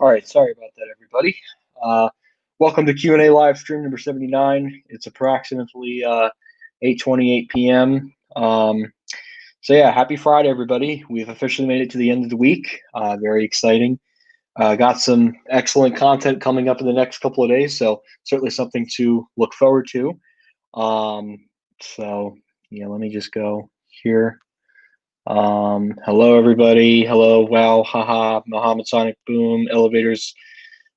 All right, sorry about that, everybody. Uh, Welcome to Q&A live stream number 79. It's approximately 8:28 p.m. So yeah, happy Friday, everybody. We've officially made it to the end of the week. Very exciting. Got some excellent content coming up in the next couple of days, so certainly something to look forward to. Um, so yeah, let me just go here. Hello, everybody. Hello, wow, haha, Mohammed Sonic Boom, Elevators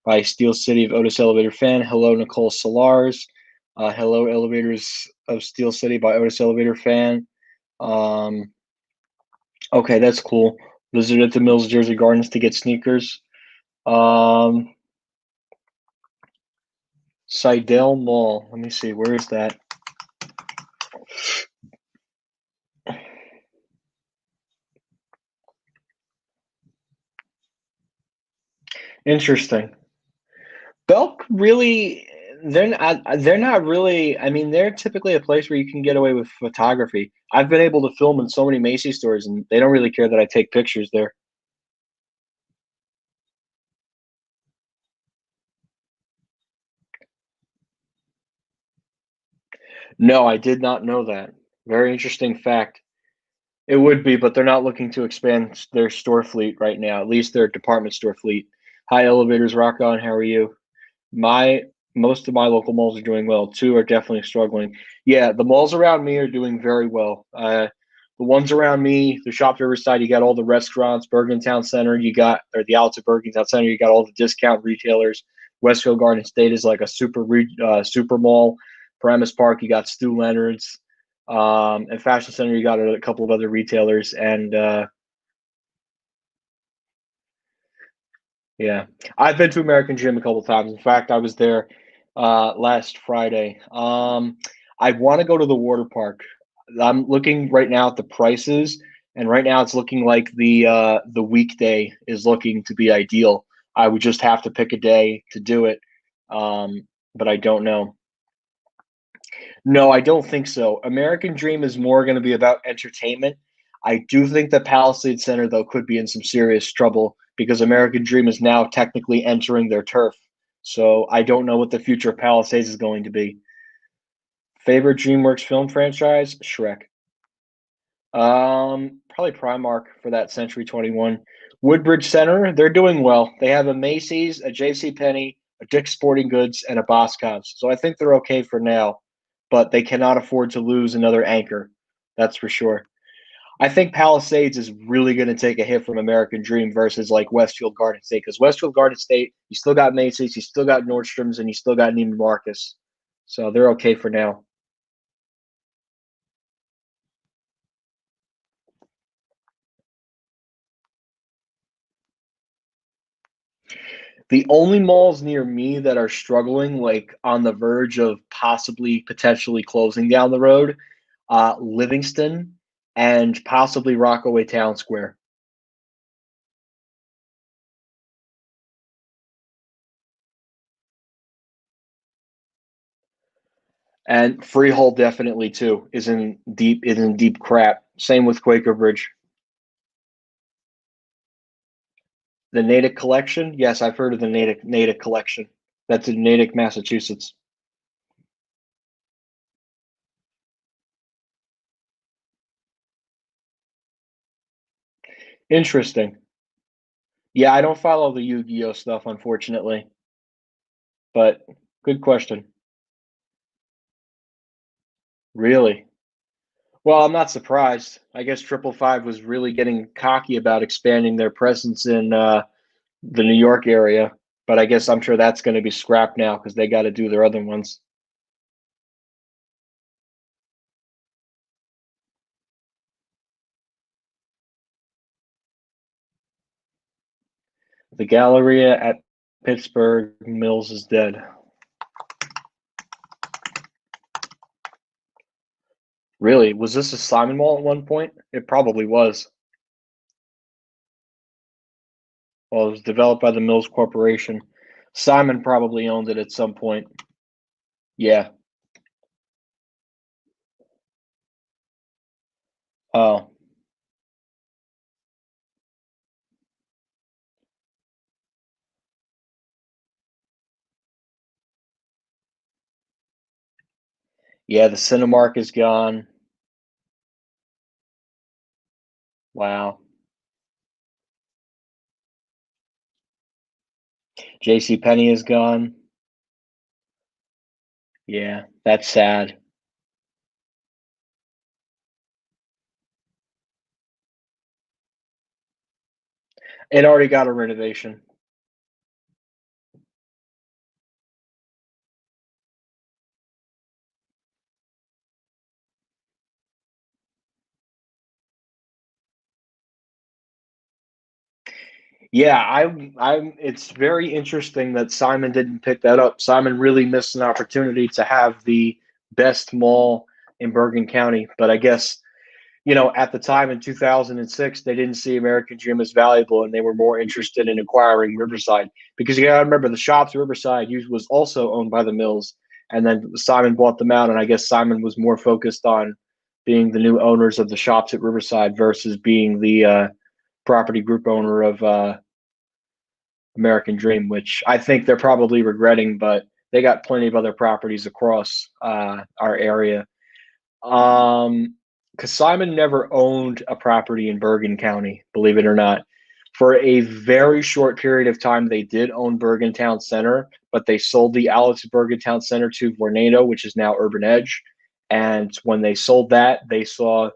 by Steel City of Otis Elevator Fan. Hello, Nicole Solars. Hello, Elevators of Steel City by Otis Elevator Fan. Um, okay, that's cool. Visit at the Mills Jersey Gardens to get sneakers. Um, Seidel Mall. Let me see. Where is that? Interesting. Belk really, they're not really. I mean, they're typically a place where you can get away with photography. I've been able to film in so many Macy's stores, and they don't really care that I take pictures there. No, I did not know that. Very interesting fact. It would be, but they're not looking to expand their store fleet right now, at least their department store fleet. Hi, Elevators Rock On, how are you? My Most of my local malls are doing well. Two are definitely struggling. Yeah, the malls around me are doing very well. The ones around me, the Shop Riverside, you got all the restaurants. Bergen Town Center, you got or the outlets at Bergen Town Center, you got all the discount retailers. Westfield Garden State is like a super mall. Paramus Park, you got Stu Leonards. And Fashion Center, you got a couple of other retailers, and yeah, I've been to American Gym a couple times. In fact, I was there last Friday. I want to go to the water park. I'm looking right now at the prices, and right now it's looking like the weekday is looking to be ideal. I would just have to pick a day to do it, but I don't know. No, I don't think so. American Dream is more going to be about entertainment. I do think the Palisade Center, though, could be in some serious trouble because American Dream is now technically entering their turf. So I don't know what the future of Palisades is going to be. Favorite DreamWorks film franchise? Shrek. Probably Primark for that Century 21. Woodbridge Center, they're doing well. They have a Macy's, a Jcpenney, a Dick's Sporting Goods, and a Boscov's. So I think they're okay for now, but they cannot afford to lose another anchor. That's for sure. I think Palisades is really going to take a hit from American Dream versus like Westfield Garden State because Westfield Garden State, you still got Macy's, you still got Nordstrom's, and you still got Neiman Marcus. So they're okay for now. The only malls near me that are struggling, like on the verge of possibly potentially closing down the road, Livingston and possibly Rockaway Town Square. And Freehold definitely too is in deep crap. Same with Quaker Bridge. The Natick Collection, yes, I've heard of the Natick Collection. That's in Natick, Massachusetts. Interesting. Yeah, I don't follow the Yu-Gi-Oh stuff, unfortunately, but good question. Really? Well, I'm not surprised. I guess Triple Five was really getting cocky about expanding their presence in the New York area, but I guess I'm sure that's going to be scrapped now because they got to do their other ones. The Galleria at Pittsburgh Mills is dead. Really? Was this a Simon Mall at one point? It probably was. Well, it was developed by the Mills Corporation. Simon probably owned it at some point. Yeah. Oh, Yeah, the Cinemark is gone. Wow. Jcpenney is gone. Yeah, that's sad. It already got a renovation. Yeah, I'm it's very interesting that Simon didn't pick that up. Simon really missed an opportunity to have the best mall in Bergen County, but I guess, at the time in 2006, they didn't see American Dream as valuable, and they were more interested in acquiring Riverside, because you got to remember the shops Riverside used was also owned by the Mills, and then Simon bought them out, and I guess Simon was more focused on being the new owners of the shops at Riverside versus being the property group owner of American Dream, which I think they're probably regretting, but they got plenty of other properties across our area. Because Simon never owned a property in Bergen County, believe it or not. For a very short period of time, they did own Bergen Town Center, but they sold the Alex Bergen Town Center to Vornado, which is now Urban Edge. And when they sold that, they saw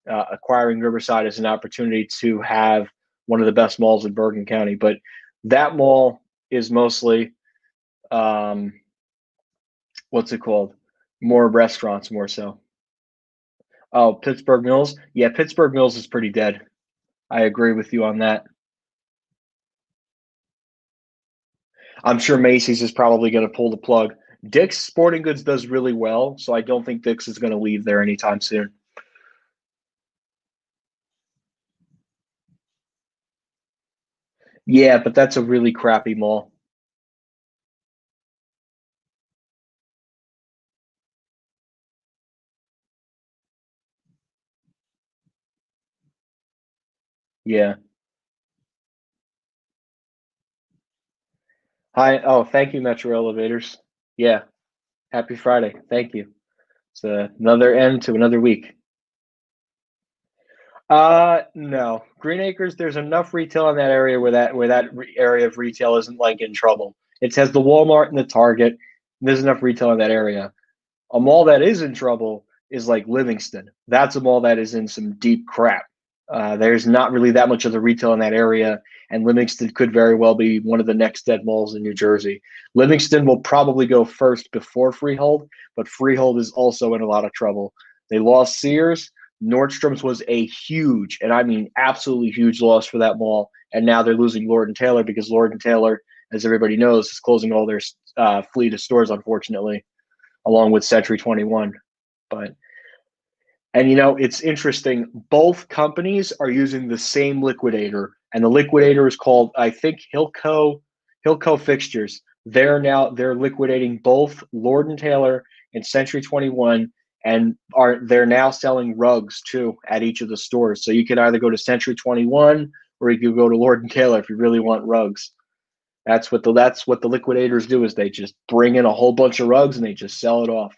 acquiring Riverside as an opportunity to have one of the best malls in Bergen County. But that mall is mostly, um, what's it called? More restaurants, more so. Oh, Pittsburgh Mills. Yeah, Pittsburgh Mills is pretty dead. I agree with you on that. I'm sure Macy's is probably going to pull the plug. Dick's Sporting Goods does really well, so I don't think Dick's is going to leave there anytime soon. Yeah, but that's a really crappy mall. Yeah. Hi. Oh, thank you, Metro Elevators. Yeah. Happy Friday. Thank you. It's another end to another week. No. Green Acres, there's enough retail in that area where that area of retail isn't like in trouble. It has the Walmart and the Target. There's enough retail in that area. A mall that is in trouble is like Livingston. That's a mall that is in some deep crap. There's not really that much of the retail in that area, and Livingston could very well be one of the next dead malls in New Jersey. Livingston will probably go first before Freehold, but Freehold is also in a lot of trouble. They lost Sears. Nordstrom's was a huge, and I mean absolutely huge loss for that mall, and now they're losing Lord and Taylor because Lord and Taylor, as everybody knows, is closing all their fleet of stores, unfortunately, along with Century 21. But and it's interesting. Both companies are using the same liquidator, and the liquidator is called, I think, Hilco Fixtures. They're liquidating both Lord and Taylor and Century 21, and they're now selling rugs too at each of the stores. So you can either go to Century 21 or you can go to Lord and Taylor if you really want rugs. That's what the liquidators do, is they just bring in a whole bunch of rugs and they just sell it off.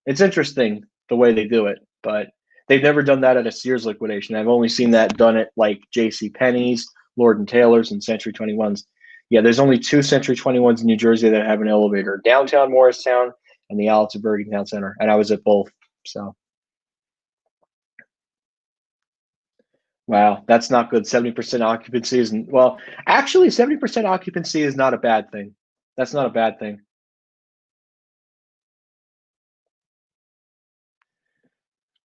It's interesting the way they do it, but they've never done that at a Sears liquidation. I've only seen that done at like Jcpenney's, Lord and Taylor's, and Century 21's. Yeah, there's only two Century 21's in New Jersey that have an elevator: downtown Morristown and the Alberta Town Center. And I was at both. So, wow, that's not good. 70% occupancy isn't, well, actually, 70% occupancy is not a bad thing. That's not a bad thing.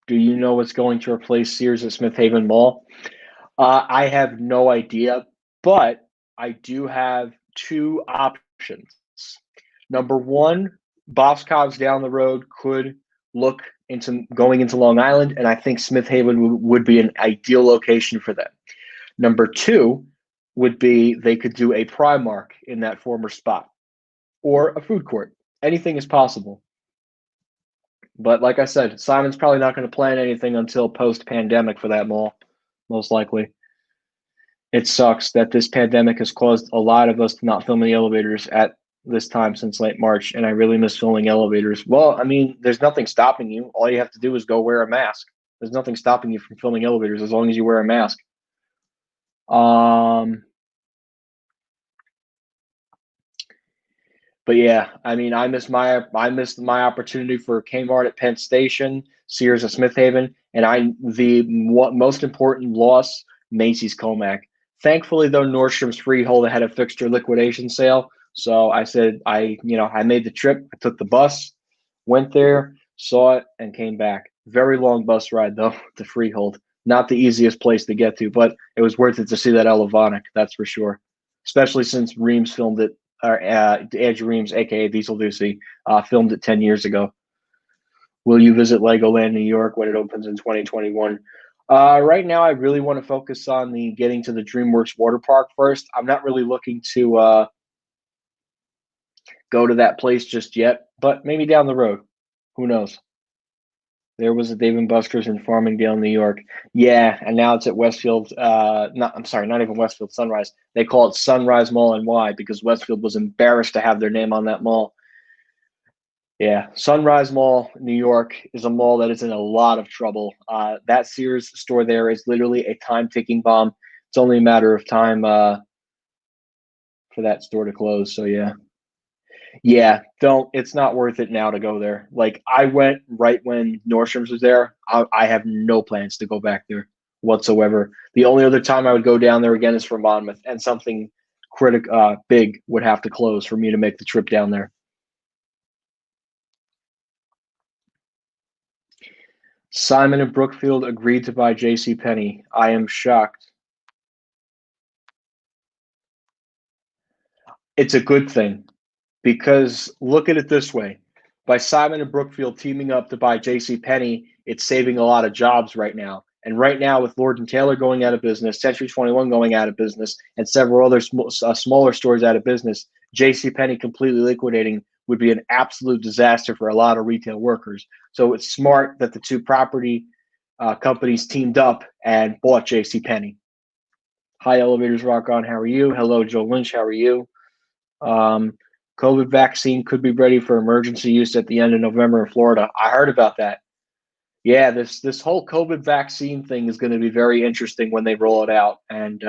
Do you know what's going to replace Sears at Smithhaven Mall? I have no idea, but I do have two options. Number one, Boscov's down the road could look into going into Long Island, and I think Smithhaven would be an ideal location for them. Number two would be they could do a Primark in that former spot or a food court. Anything is possible. But like I said, Simon's probably not going to plan anything until post pandemic for that mall, most likely. It sucks that this pandemic has caused a lot of us to not film in the elevators at this time since late March, and I really miss filling elevators. Well, I mean, there's nothing stopping you. All you have to do is go wear a mask. There's nothing stopping you from filling elevators as long as you wear a mask. But yeah, I mean, I missed my opportunity for Kmart at Penn Station, Sears at Smithhaven, and the most important loss, Macy's Comac. Thankfully, though, Nordstrom's Freehold had a fixture liquidation sale, so I said I made the trip. I took the bus, went there, saw it, and came back. Very long bus ride though to Freehold. Not the easiest place to get to, but it was worth it to see that Elevonic, that's for sure. Especially since Reams filmed it, or Andrew Reams, aka Diesel Ducey, filmed it 10 years ago. Will you visit Legoland New York when it opens in 2021? Right now, I really want to focus on the getting to the DreamWorks water park first. I'm not really looking to go to that place just yet, but maybe down the road. Who knows? There was a Dave & Buster's in Farmingdale, New York. Yeah, and now it's at Westfield. I'm sorry, not even Westfield, Sunrise. They call it Sunrise Mall and why? Because Westfield was embarrassed to have their name on that mall. Yeah, Sunrise Mall, New York is a mall that is in a lot of trouble. That Sears store there is literally a time-ticking bomb. It's only a matter of time for that store to close. So yeah. Yeah, don't. It's not worth it now to go there. Like I went right when Nordstrom's was there. I have no plans to go back there whatsoever. The only other time I would go down there again is for Monmouth, and something big would have to close for me to make the trip down there. Simon and Brookfield agreed to buy Jcpenney. I am shocked. It's a good thing. Because look at it this way. By Simon and Brookfield teaming up to buy Jcpenney, it's saving a lot of jobs right now. And right now, with Lord and Taylor going out of business, Century 21 going out of business, and several other smaller stores out of business, Jcpenney completely liquidating would be an absolute disaster for a lot of retail workers. So it's smart that the two property companies teamed up and bought Jcpenney. Hi, Elevators Rock On. How are you? Hello, Joe Lynch. How are you? COVID vaccine could be ready for emergency use at the end of November in Florida. I heard about that. Yeah, this whole COVID vaccine thing is going to be very interesting when they roll it out, and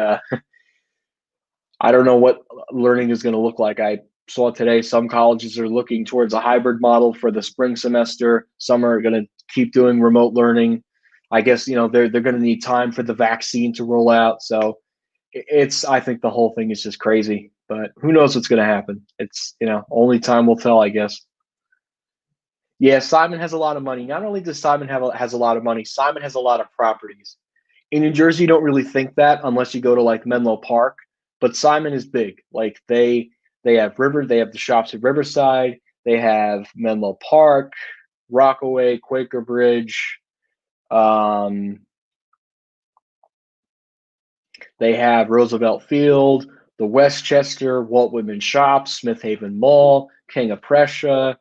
I don't know what learning is going to look like. I saw today some colleges are looking towards a hybrid model for the spring semester. Some are going to keep doing remote learning. I guess they're going to need time for the vaccine to roll out. So I think the whole thing is just crazy. But who knows what's going to happen? It's only time will tell, I guess. Yeah, Simon has a lot of money. Not only does Simon has a lot of money, Simon has a lot of properties. In New Jersey, you don't really think that unless you go to like Menlo Park. But Simon is big. Like they have they have the shops at Riverside. They have Menlo Park, Rockaway, Quaker Bridge. They have Roosevelt Field, the Westchester, Walt Whitman Shops, Smithhaven Mall, King of Prussia,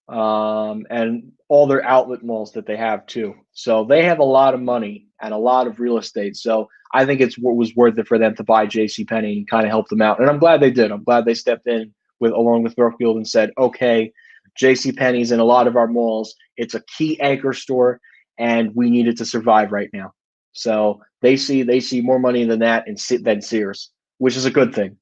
and all their outlet malls that they have too. So they have a lot of money and a lot of real estate. So I think it was worth it for them to buy Jcpenney and kind of help them out. And I'm glad they did. I'm glad they stepped in along with Brookfield and said, okay, Jcpenney's in a lot of our malls. It's a key anchor store, and we need it to survive right now. So they see more money than that than Sears, which is a good thing.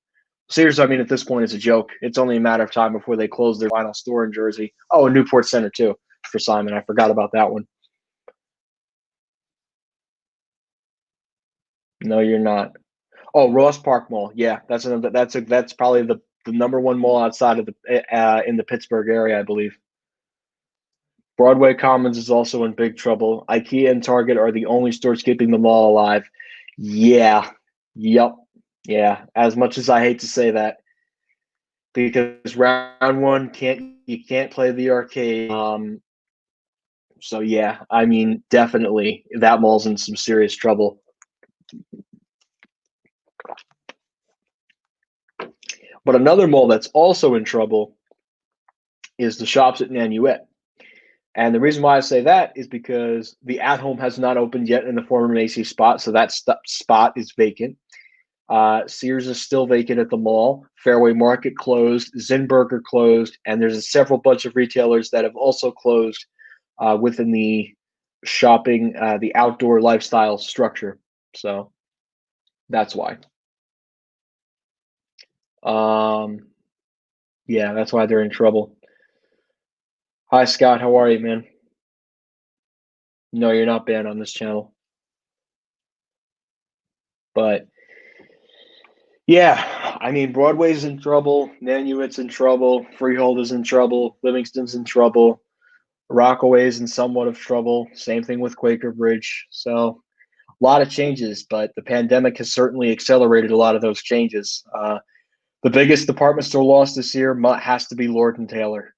Sears, I mean, at this point, is a joke. It's only a matter of time before they close their final store in Jersey. Oh, and Newport Center too for Simon. I forgot about that one. No, you're not. Oh, Ross Park Mall. Yeah, that's probably the number one mall outside of the in the Pittsburgh area, I believe. Broadway Commons is also in big trouble. IKEA and Target are the only stores keeping the mall alive. Yeah. Yep. Yeah. As much as I hate to say that, because round one you can't play the arcade. So yeah, I mean, definitely that mall's in some serious trouble. But another mall that's also in trouble is the shops at Nanuet. And the reason why I say that is because the At Home has not opened yet in the former Macy's spot, so that spot is vacant. Sears is still vacant at the mall. Fairway Market closed. Zinberger closed. And there's a several bunch of retailers that have also closed within the shopping, the outdoor lifestyle structure. So that's why. Yeah, that's why they're in trouble. Hi, Scott. How are you, man? No, you're not banned on this channel. But yeah, I mean, Broadway's in trouble. Nanuet's in trouble. Freehold is in trouble. Livingston's in trouble. Rockaway's in somewhat of trouble. Same thing with Quaker Bridge. So a lot of changes, but the pandemic has certainly accelerated a lot of those changes. The biggest department store loss this year has to be Lord and Taylor.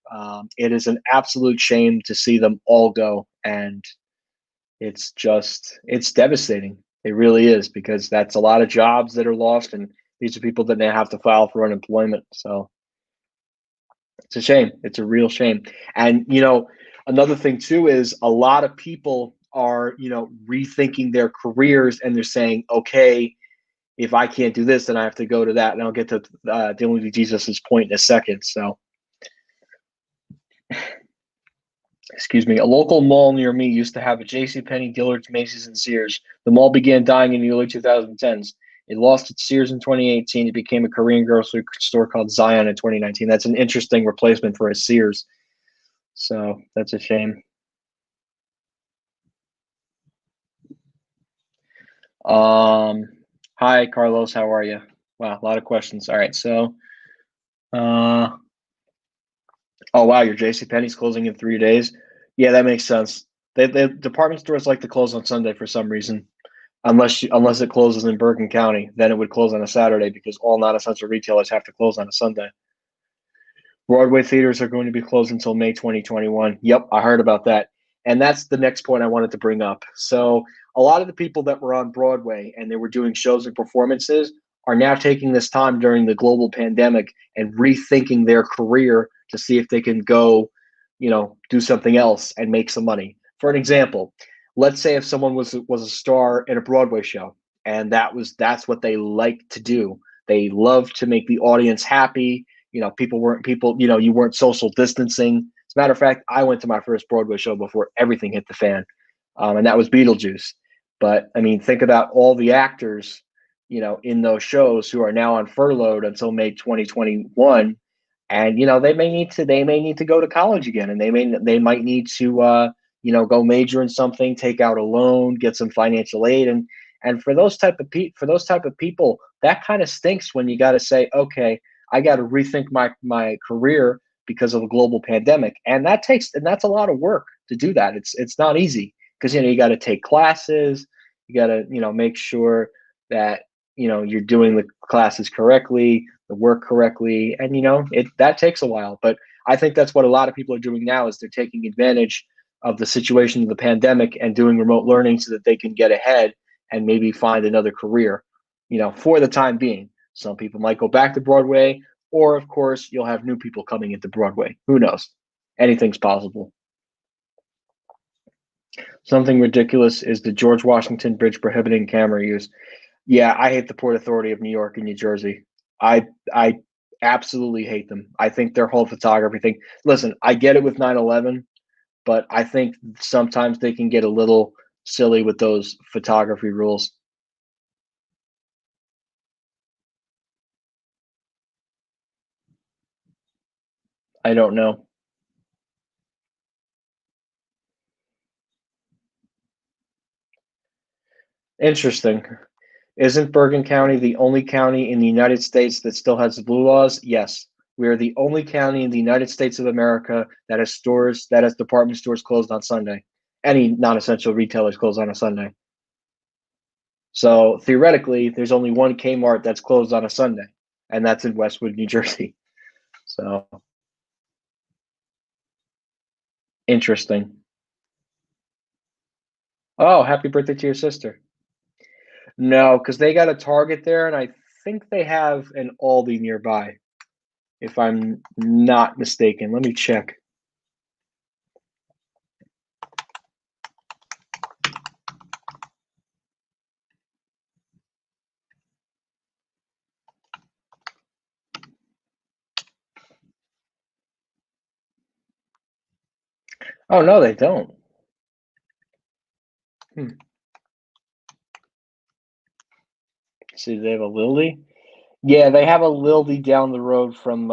It is an absolute shame to see them all go, and it's devastating. It really is, because that's a lot of jobs that are lost, and these are people that now have to file for unemployment. So it's a shame. It's a real shame. And another thing too is a lot of people are rethinking their careers, and they're saying, okay, if I can't do this, then I have to go to that. And I'll get to dealing with Jesus's point in a second. So, excuse me. A local mall near me used to have a Jcpenney, Dillard's, Macy's, and Sears. The mall began dying in the early 2010s. It lost its Sears in 2018. It became a Korean grocery store called Zion in 2019. That's an interesting replacement for a Sears. So that's a shame. Hi, Carlos. How are you? Wow, a lot of questions. All right, so, oh wow, your JCPenney's closing in 3 days. Yeah, that makes sense. The department stores like to close on Sunday for some reason, unless it closes in Bergen County, then it would close on a Saturday because all non-essential retailers have to close on a Sunday. Broadway theaters are going to be closed until May 2021. Yep, I heard about that. And that's the next point I wanted to bring up. So, a lot of the people that were on Broadway and they were doing shows and performances are now taking this time during the global pandemic and rethinking their career to see if they can go, do something else and make some money. For an example, let's say if someone was a star in a Broadway show, and that's what they like to do. They love to make the audience happy. You weren't social distancing. As a matter of fact, I went to my first Broadway show before everything hit the fan, and that was Beetlejuice. But I mean, think about all the actors, in those shows who are now on furlough until May 2021, and they may need to go to college again, and they might need to go major in something, take out a loan, get some financial aid, and for those type of people, that kind of stinks when you got to say, okay, I got to rethink my career because of a global pandemic, and that's a lot of work to do that. It's not easy because you got to take classes, you got to make sure that you're doing the classes correctly, the work correctly, and that takes a while. But I think that's what a lot of people are doing now is they're taking advantage of the situation of the pandemic and doing remote learning so that they can get ahead and maybe find another career, for the time being. Some people might go back to Broadway, or of course, you'll have new people coming into Broadway. Who knows? Anything's possible. Something ridiculous is the George Washington Bridge prohibiting camera use. Yeah, I hate the Port Authority of New York and New Jersey. I absolutely hate them. I think their whole photography thing. Listen, I get it with 9/11, but I think sometimes they can get a little silly with those photography rules. I don't know. Interesting. Isn't Bergen County the only county in the United States that still has the blue laws? Yes. We are the only county in the United States of America that has department stores closed on Sunday. Any non-essential retailers closed on a Sunday. So theoretically, there's only one Kmart that's closed on a Sunday, and that's in Westwood, New Jersey. So interesting. Oh, happy birthday to your sister. No, because they got a Target there, and I think they have an Aldi nearby, if I'm not mistaken. Let me check. Oh no, they don't. See, they have a Lildy. Yeah, they have a Lildy down the road from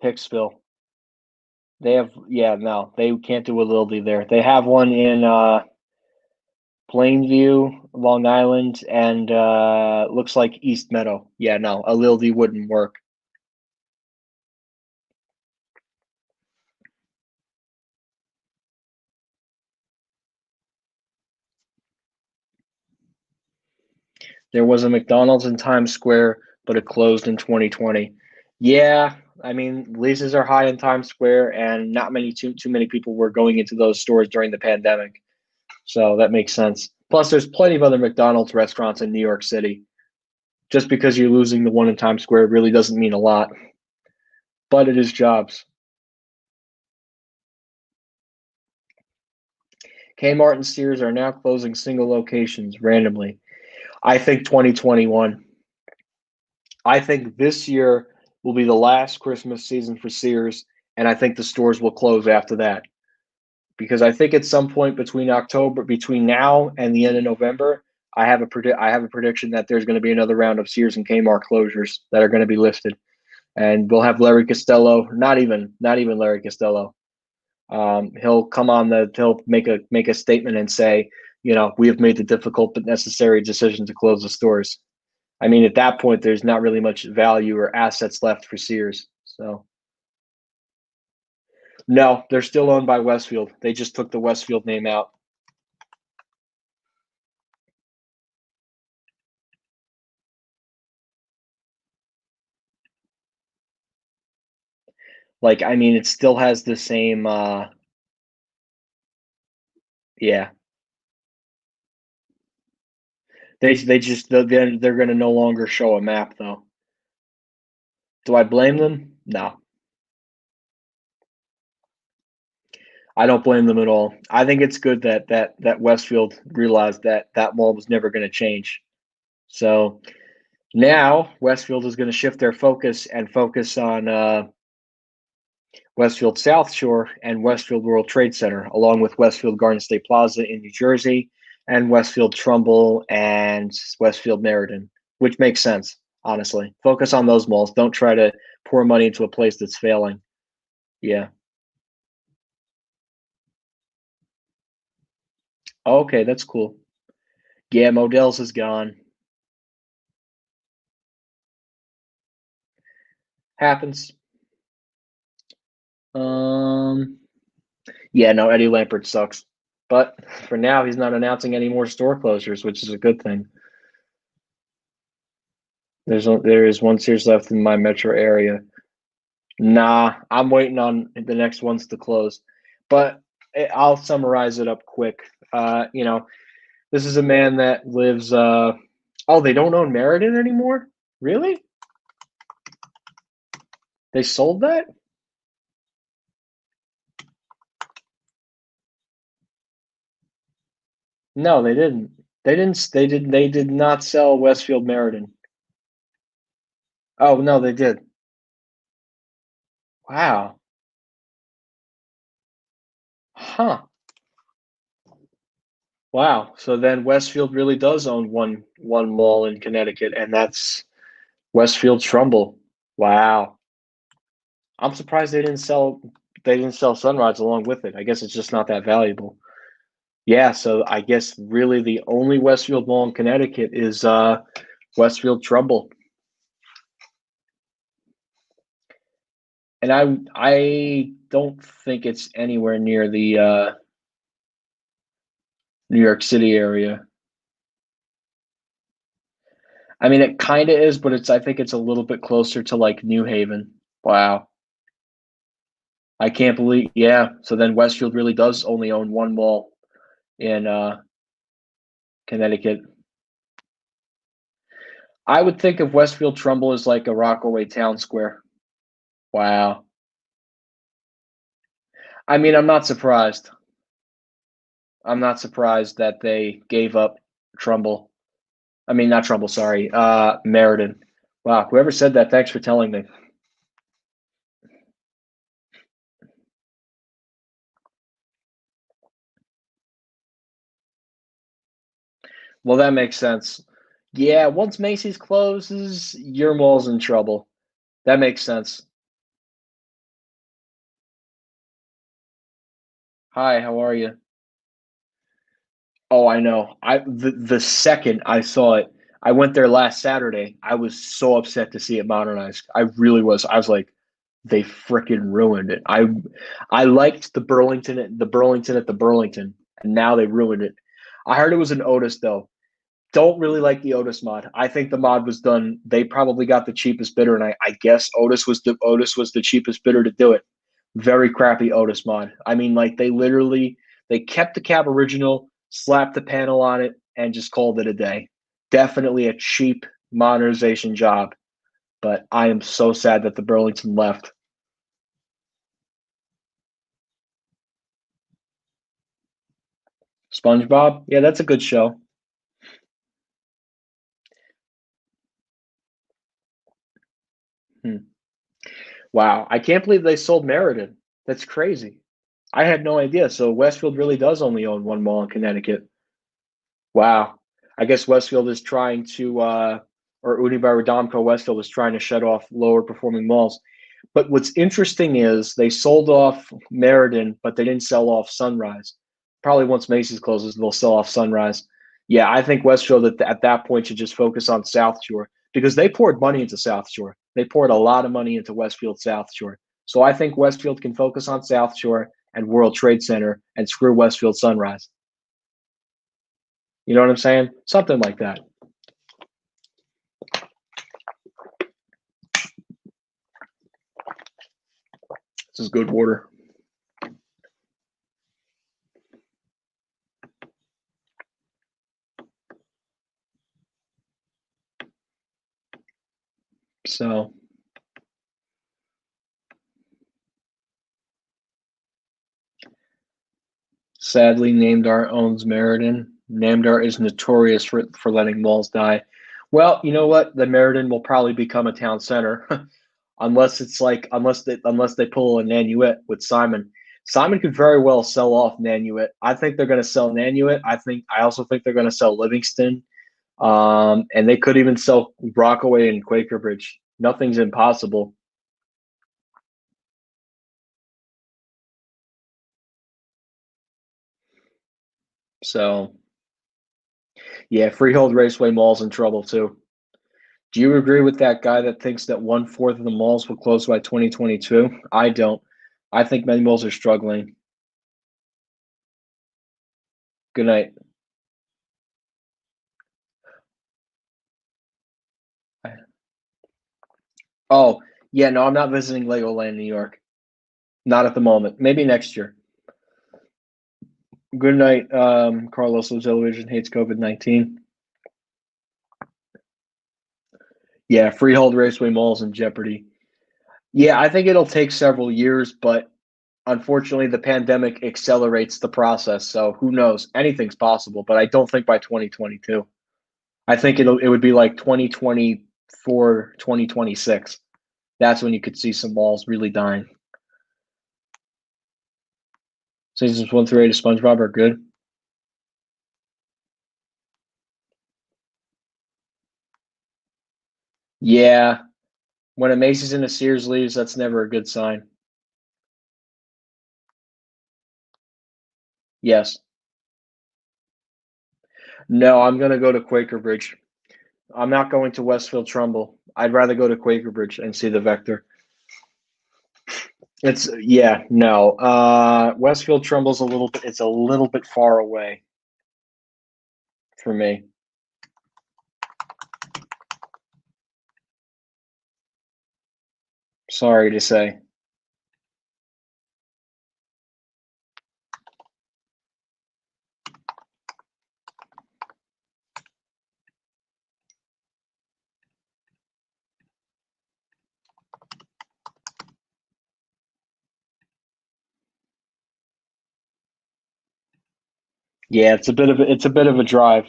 Hicksville. They have, yeah, no, they can't do a Lildy there. They have one in Plainview, Long Island, and looks like East Meadow. Yeah, no, a Lildy wouldn't work. There was a McDonald's in Times Square, but it closed in 2020. Yeah, I mean, leases are high in Times Square, and not too many people were going into those stores during the pandemic. So that makes sense. Plus, there's plenty of other McDonald's restaurants in New York City. Just because you're losing the one in Times Square really doesn't mean a lot, but it is jobs. Kmart and Sears are now closing single locations randomly. I think 2021. I think this year will be the last Christmas season for Sears, and I think the stores will close after that. Because I think at some point between now and the end of November, I have a prediction that there's going to be another round of Sears and Kmart closures that are going to be listed, and we'll have Larry Costello. Not even Larry Costello. He'll come on he'll make a statement and say, you know, we have made the difficult but necessary decision to close the stores. I mean, at that point, there's not really much value or assets left for Sears. So no, they're still owned by Westfield. They just took the Westfield name out. Like, I mean, it still has the same. Yeah, they just they're going to no longer show a map though. Do I blame them? No, I don't blame them at all. I think it's good that Westfield realized that that mall was never going to change. So now Westfield is going to shift their focus and focus on Westfield South Shore and Westfield World Trade Center, along with Westfield Garden State Plaza in New Jersey and Westfield Trumbull and Westfield Meriden, which makes sense, honestly. Focus on those malls. Don't try to pour money into a place that's failing. Yeah. Okay, that's cool. Yeah, Modell's is gone. Happens. Um, yeah, no, Eddie Lampert sucks. But for now, he's not announcing any more store closures, which is a good thing. There is one Sears left in my metro area. Nah, I'm waiting on the next ones to close. But I'll summarize it up quick. You know, this is a man that lives. Oh, they don't own Meriden anymore? Really? They sold that? No, they didn't. They didn't. They did. They did not sell Westfield Meriden. Oh no, they did. Wow. Huh. Wow. So then Westfield really does own one mall in Connecticut, and that's Westfield Trumbull. Wow. I'm surprised they didn't sell Sunrise along with it. I guess it's just not that valuable. Yeah, so I guess really the only Westfield mall in Connecticut is Westfield Trumbull. And I don't think it's anywhere near the New York City area. I mean, it kind of is, but I think it's a little bit closer to like New Haven. Wow. I can't believe, yeah. So then Westfield really does only own one mall in Connecticut. I would think of Westfield Trumbull as like a Rockaway town square. Wow. I mean, I'm not surprised. I'm not surprised that they gave up Trumbull. I mean, not Trumbull, sorry, Meriden. Wow, whoever said that, thanks for telling me. Well, that makes sense. Yeah, once Macy's closes, your mall's in trouble. That makes sense. Hi, how are you? Oh, I know. The second I saw it, I went there last Saturday. I was so upset to see it modernized. I really was. I was like, they freaking ruined it. I liked the Burlington, and now they ruined it. I heard it was an Otis though. Don't really like the Otis mod. I think the mod was done. They probably got the cheapest bidder, and I guess Otis was the cheapest bidder to do it. Very crappy Otis mod. I mean, like they kept the cab original, slapped the panel on it, and just called it a day. Definitely a cheap modernization job. But I am so sad that the Burlington left. SpongeBob, yeah, that's a good show. Hmm. Wow, I can't believe they sold Meriden. That's crazy. I had no idea. So Westfield really does only own one mall in Connecticut. Wow. I guess Westfield is trying to, or Unibail Rodamco Westfield is trying to shut off lower performing malls. But what's interesting is they sold off Meriden, but they didn't sell off Sunrise. Probably once Macy's closes, they'll sell off Sunrise. Yeah, I think Westfield at that point should just focus on South Shore because they poured money into South Shore. They poured a lot of money into Westfield South Shore. So I think Westfield can focus on South Shore and World Trade Center and screw Westfield Sunrise. You know what I'm saying? Something like that. This is good water. So sadly, Namedar owns Meriden. Namedar is notorious for letting malls die. Well, you know what? The Meriden will probably become a town center, unless they pull a Nanuet with Simon. Simon could very well sell off Nanuet. I think they're going to sell Nanuet. I also think they're going to sell Livingston, and they could even sell Rockaway and Quaker Bridge. Nothing's impossible. So yeah, Freehold Raceway Mall's in trouble too. Do you agree with that guy that thinks that one fourth of the malls will close by 2022? I don't. I think many malls are struggling. Good night. Oh, yeah, no, I'm not visiting Legoland, New York. Not at the moment. Maybe next year. Good night, Carlos Television hates COVID-19. Yeah, Freehold Raceway Mall's in jeopardy. Yeah, I think it'll take several years, but unfortunately, the pandemic accelerates the process. So who knows? Anything's possible, but I don't think by 2022. I think it would be like 2024, 2026. That's when you could see some malls really dying. Seasons 1 through 8 of SpongeBob are good. Yeah, when a Macy's and a Sears leaves, that's never a good sign. Yes. No, I'm gonna go to Quaker Bridge. I'm not going to Westfield Trumbull. I'd rather go to Quaker Bridge and see the Vector. It's yeah, no. Westfield Trumbull's a little bit far away for me. Sorry to say. Yeah, it's a bit of a drive.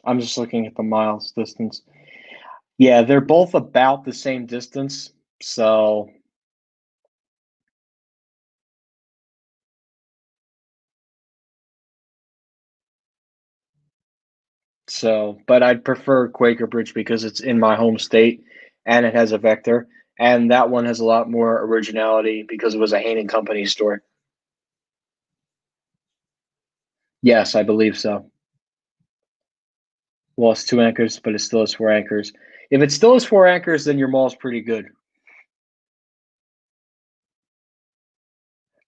I'm just looking at the miles distance. Yeah, they're both about the same distance. But I'd prefer Quaker Bridge because it's in my home state and it has a vector. And that one has a lot more originality because it was a Hain and Company store. Yes, I believe so. Lost two anchors, but it still has four anchors. If it still has four anchors, then your mall's pretty good.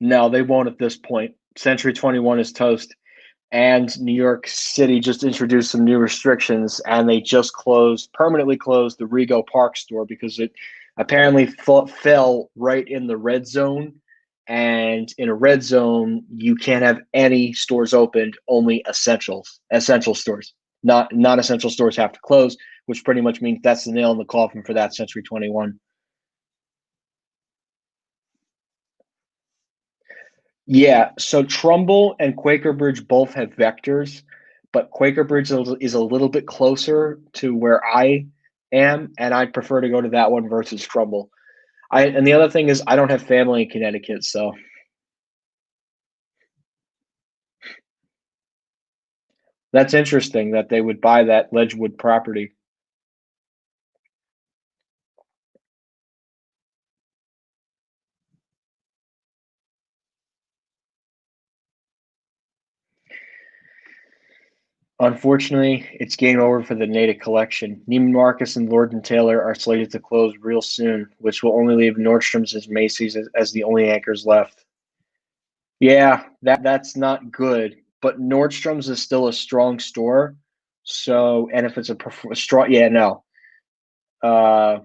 No, they won't at this point. Century 21 is toast. And New York City just introduced some new restrictions, and they just permanently closed the Rego Park store because it apparently fell right in the red zone. And in a red zone, you can't have any stores opened, only essential stores. Not non-essential stores have to close, which pretty much means that's the nail in the coffin for that Century 21. Yeah, so Trumbull and Quaker Bridge both have vectors, but Quaker Bridge is a little bit closer to where I am, and I'd prefer to go to that one versus Trumbull. And the other thing is I don't have family in Connecticut, so that's interesting that they would buy that Ledgewood property. Unfortunately, it's game over for the Natick collection. Neiman Marcus and Lord and Taylor are slated to close real soon, which will only leave Nordstrom's and Macy's as the only anchors left. Yeah, that's not good. But Nordstrom's is still a strong store. So, and if it's a strong, yeah, no. Uh,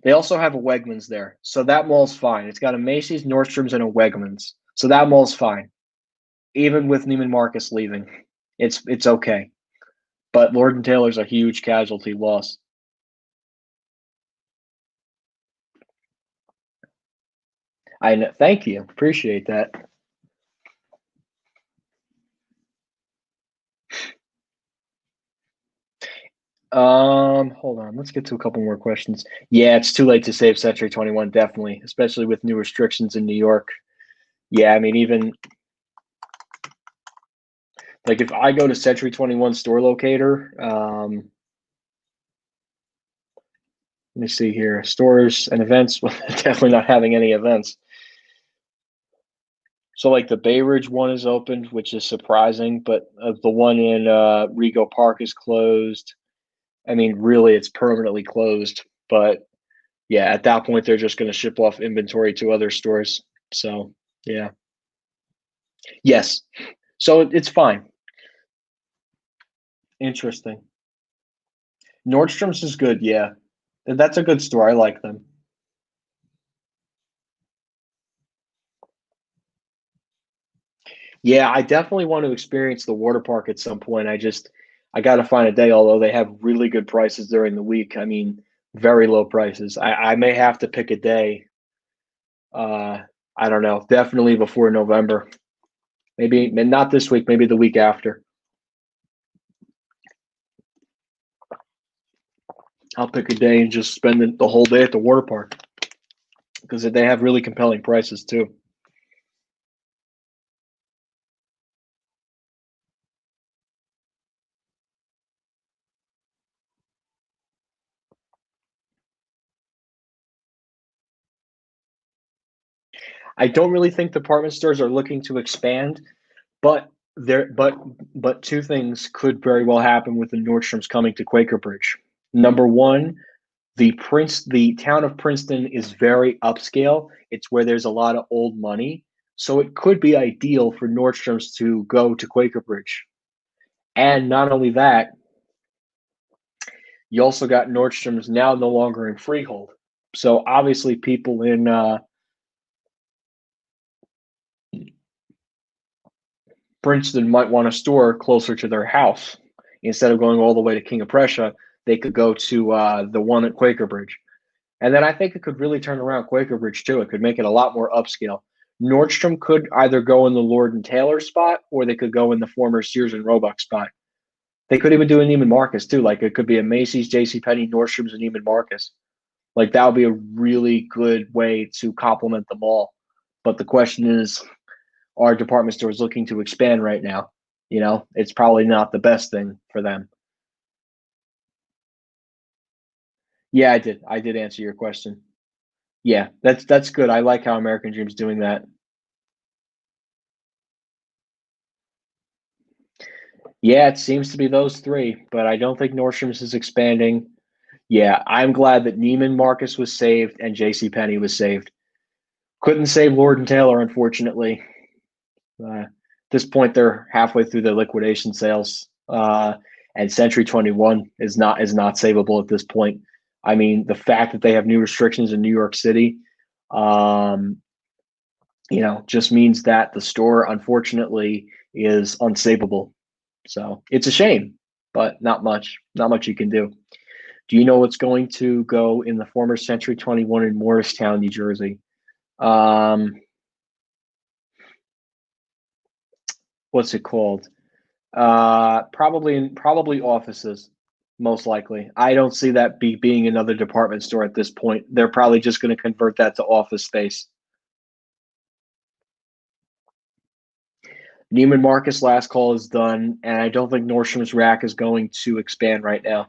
they also have a Wegmans there, so that mall's fine. It's got a Macy's, Nordstrom's, and a Wegmans, so that mall's fine. Even with Neiman Marcus leaving, it's okay. But Lord and Taylor's a huge casualty loss. I know, thank you, appreciate that. Hold on. Let's get to a couple more questions. Yeah, it's too late to save Century 21, definitely, especially with new restrictions in New York. Yeah, I mean, even like if I go to Century 21 store locator, let me see here. Stores and events, definitely not having any events. So like the Bay Ridge one is open, which is surprising, but the one in Rego Park is closed. I mean, really, it's permanently closed. But yeah, at that point, they're just going to ship off inventory to other stores. So yeah, yes. So it's fine. Interesting. Nordstrom's is good. Yeah, that's a good store. I like them. Yeah, I definitely want to experience the water park at some point. I got to find a day, although they have really good prices during the week. I mean, very low prices. I may have to pick a day. Uh, I don't know. Definitely before November. Maybe not this week, maybe the week after. I'll pick a day and just spend the whole day at the water park because they have really compelling prices too. I don't really think department stores are looking to expand, but there but two things could very well happen with the Nordstroms coming to Quaker Bridge. Number one, the town of Princeton is very upscale. It's where there's a lot of old money. So it could be ideal for Nordstrom's to go to Quaker Bridge. And not only that, you also got Nordstrom's now no longer in Freehold. So obviously people in Princeton might want a store closer to their house. Instead of going all the way to King of Prussia, they could go to the one at Quaker Bridge. And then I think it could really turn around Quaker Bridge too. It could make it a lot more upscale. Nordstrom could either go in the Lord and Taylor spot or they could go in the former Sears and Roebuck spot. They could even do a Neiman Marcus too. Like it could be a Macy's, Jcpenney, Nordstrom's, and Neiman Marcus. Like that would be a really good way to complement them all. But the question is, are department stores looking to expand right now? You know, it's probably not the best thing for them. Yeah, I did. I did answer your question. Yeah, that's good. I like how American Dream's doing that. Yeah, it seems to be those three, but I don't think Nordstrom's is expanding. Yeah, I'm glad that Neiman Marcus was saved and JCPenney was saved. Couldn't save Lord and Taylor, unfortunately. At this point, they're halfway through their liquidation sales, and Century 21 is not savable at this point. I mean, the fact that they have new restrictions in New York City, um, just means that the store, unfortunately, is unsavable. So it's a shame, but not much you can do. Do you know what's going to go in the former Century 21 in Morristown, New Jersey? Um, what's it called? Probably offices, most likely. I don't see that being another department store at this point. They're probably just going to convert that to office space. Neiman Marcus last call is done, and I don't think Nordstrom's Rack is going to expand right now.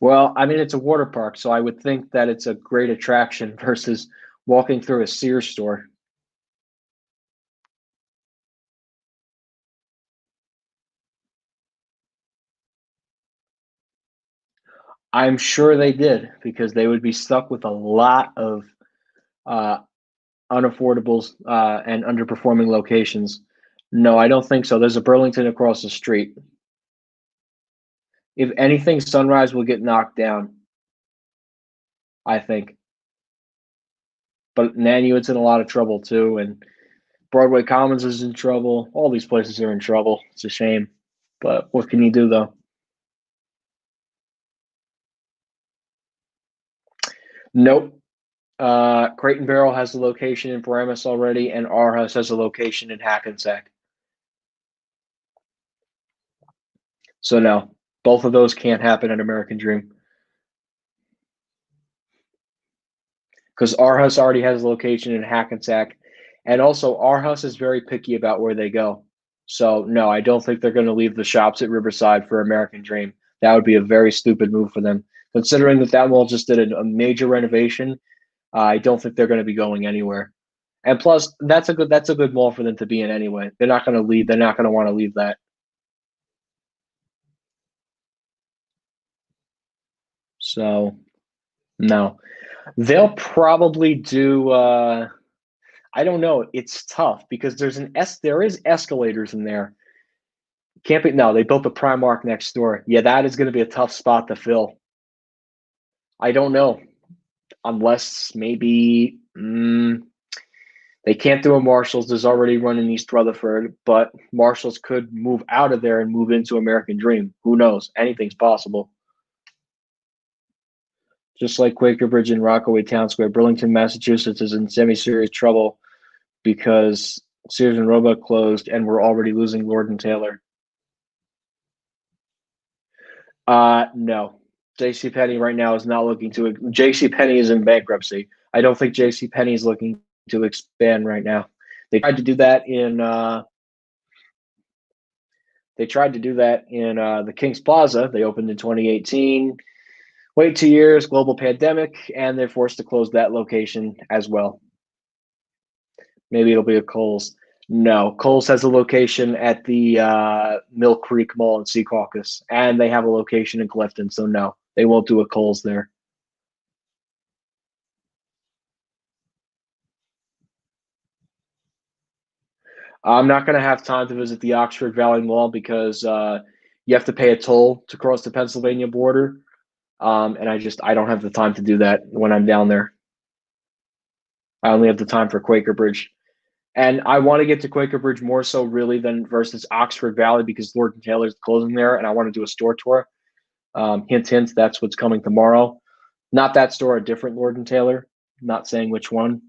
Well, I mean, it's a water park, so I would think that it's a great attraction versus walking through a Sears store. I'm sure they did because they would be stuck with a lot of uh, unaffordables and underperforming locations. No, I don't think so. There's a Burlington across the street. If anything, Sunrise will get knocked down, I think. But Nanuet's in a lot of trouble too, and Broadway Commons is in trouble. All these places are in trouble. It's a shame. But what can you do though? Nope. Crate and Barrel has a location in Paramus already, and Arhus has a location in Hackensack. So no, both of those can't happen at American Dream because Arhus already has a location in Hackensack, and also Arhus is very picky about where they go. So no, I don't think they're going to leave the shops at Riverside for American Dream. That would be a very stupid move for them, considering that mall just did a major renovation. I don't think they're going to be going anywhere. And plus, that's a good mall for them to be in anyway. They're not going to leave. They're not going to want to leave that. So no, they'll probably do. I don't know. It's tough because there is escalators in there. Can't be. No, they built the Primark next door. Yeah, that is going to be a tough spot to fill. I don't know unless maybe they can't do a Marshalls. There's already one in East Rutherford, but Marshalls could move out of there and move into American Dream. Who knows? Anything's possible. Just like Quaker Bridge and Rockaway Town Square, Burlington, Massachusetts is in semi-serious trouble because Sears and Roebuck closed and we're already losing Lord and Taylor. No. JCPenney right now is not looking to. JCPenney is in bankruptcy. I don't think JCPenney is looking to expand right now. They tried to do that in. They tried to do that in the Kings Plaza. They opened in 2018. Wait 2 years, global pandemic, and they're forced to close that location as well. Maybe it'll be a Kohl's. No, Kohl's has a location at the Mill Creek Mall in Secaucus, and they have a location in Clifton. So no, they won't do a Kohl's there. I'm not going to have time to visit the Oxford Valley Mall because you have to pay a toll to cross the Pennsylvania border, and I don't have the time to do that when I'm down there. I only have the time for Quaker Bridge. And I want to get to Quaker Bridge more so really than versus Oxford Valley because Lord and Taylor's closing there, and I want to do a store tour. Hint, hint, that's what's coming tomorrow. Not that store, a different Lord & Taylor. Not saying which one.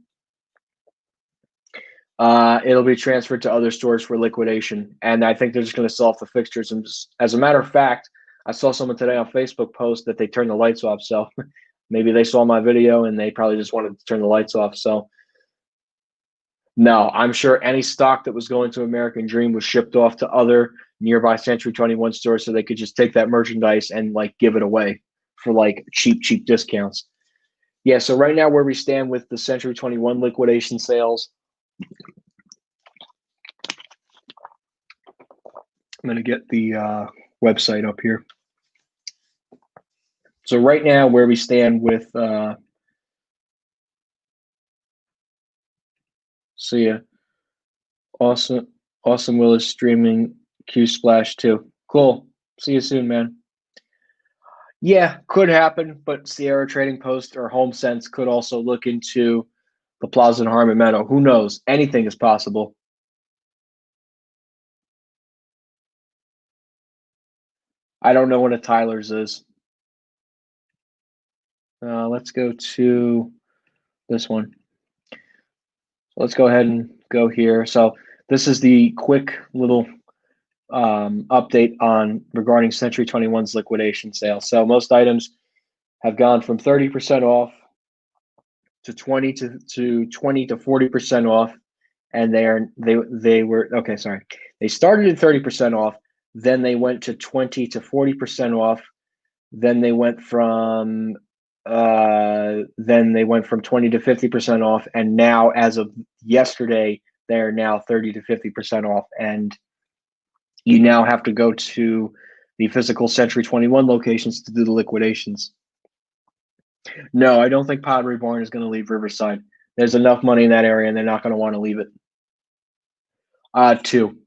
It'll be transferred to other stores for liquidation. And I think they're just going to sell off the fixtures. And just, as a matter of fact, I saw someone today on Facebook post that they turned the lights off. So maybe they saw my video and they probably just wanted to turn the lights off. So no, I'm sure any stock that was going to American Dream was shipped off to other nearby Century 21 stores so they could just take that merchandise and like give it away for like cheap discounts. Yeah, so right now where we stand with the Century 21 liquidation sales, I'm going to get the website up here. So right now where we stand with, see ya. Awesome Will is streaming Q Splash 2. Cool. See you soon, man. Yeah, could happen, but Sierra Trading Post or HomeSense could also look into the Plaza and Harmon Meadow. Who knows? Anything is possible. I don't know what a Tyler's is. Let's go to this one. Let's go ahead and go here. So this is the quick little update on regarding Century 21's liquidation sale. So most items have gone from 30% off to 20 to 40% off, and they were okay. Sorry, they started at 30% off, then they went to 20 to 40% off, then they went from 20 to 50% off, and now as of yesterday, they're now 30 to 50% off, and you now have to go to the physical Century 21 locations to do the liquidations. No, I don't think Pottery Barn is going to leave Riverside. There's enough money in that area, and they're not going to want to leave it. 2.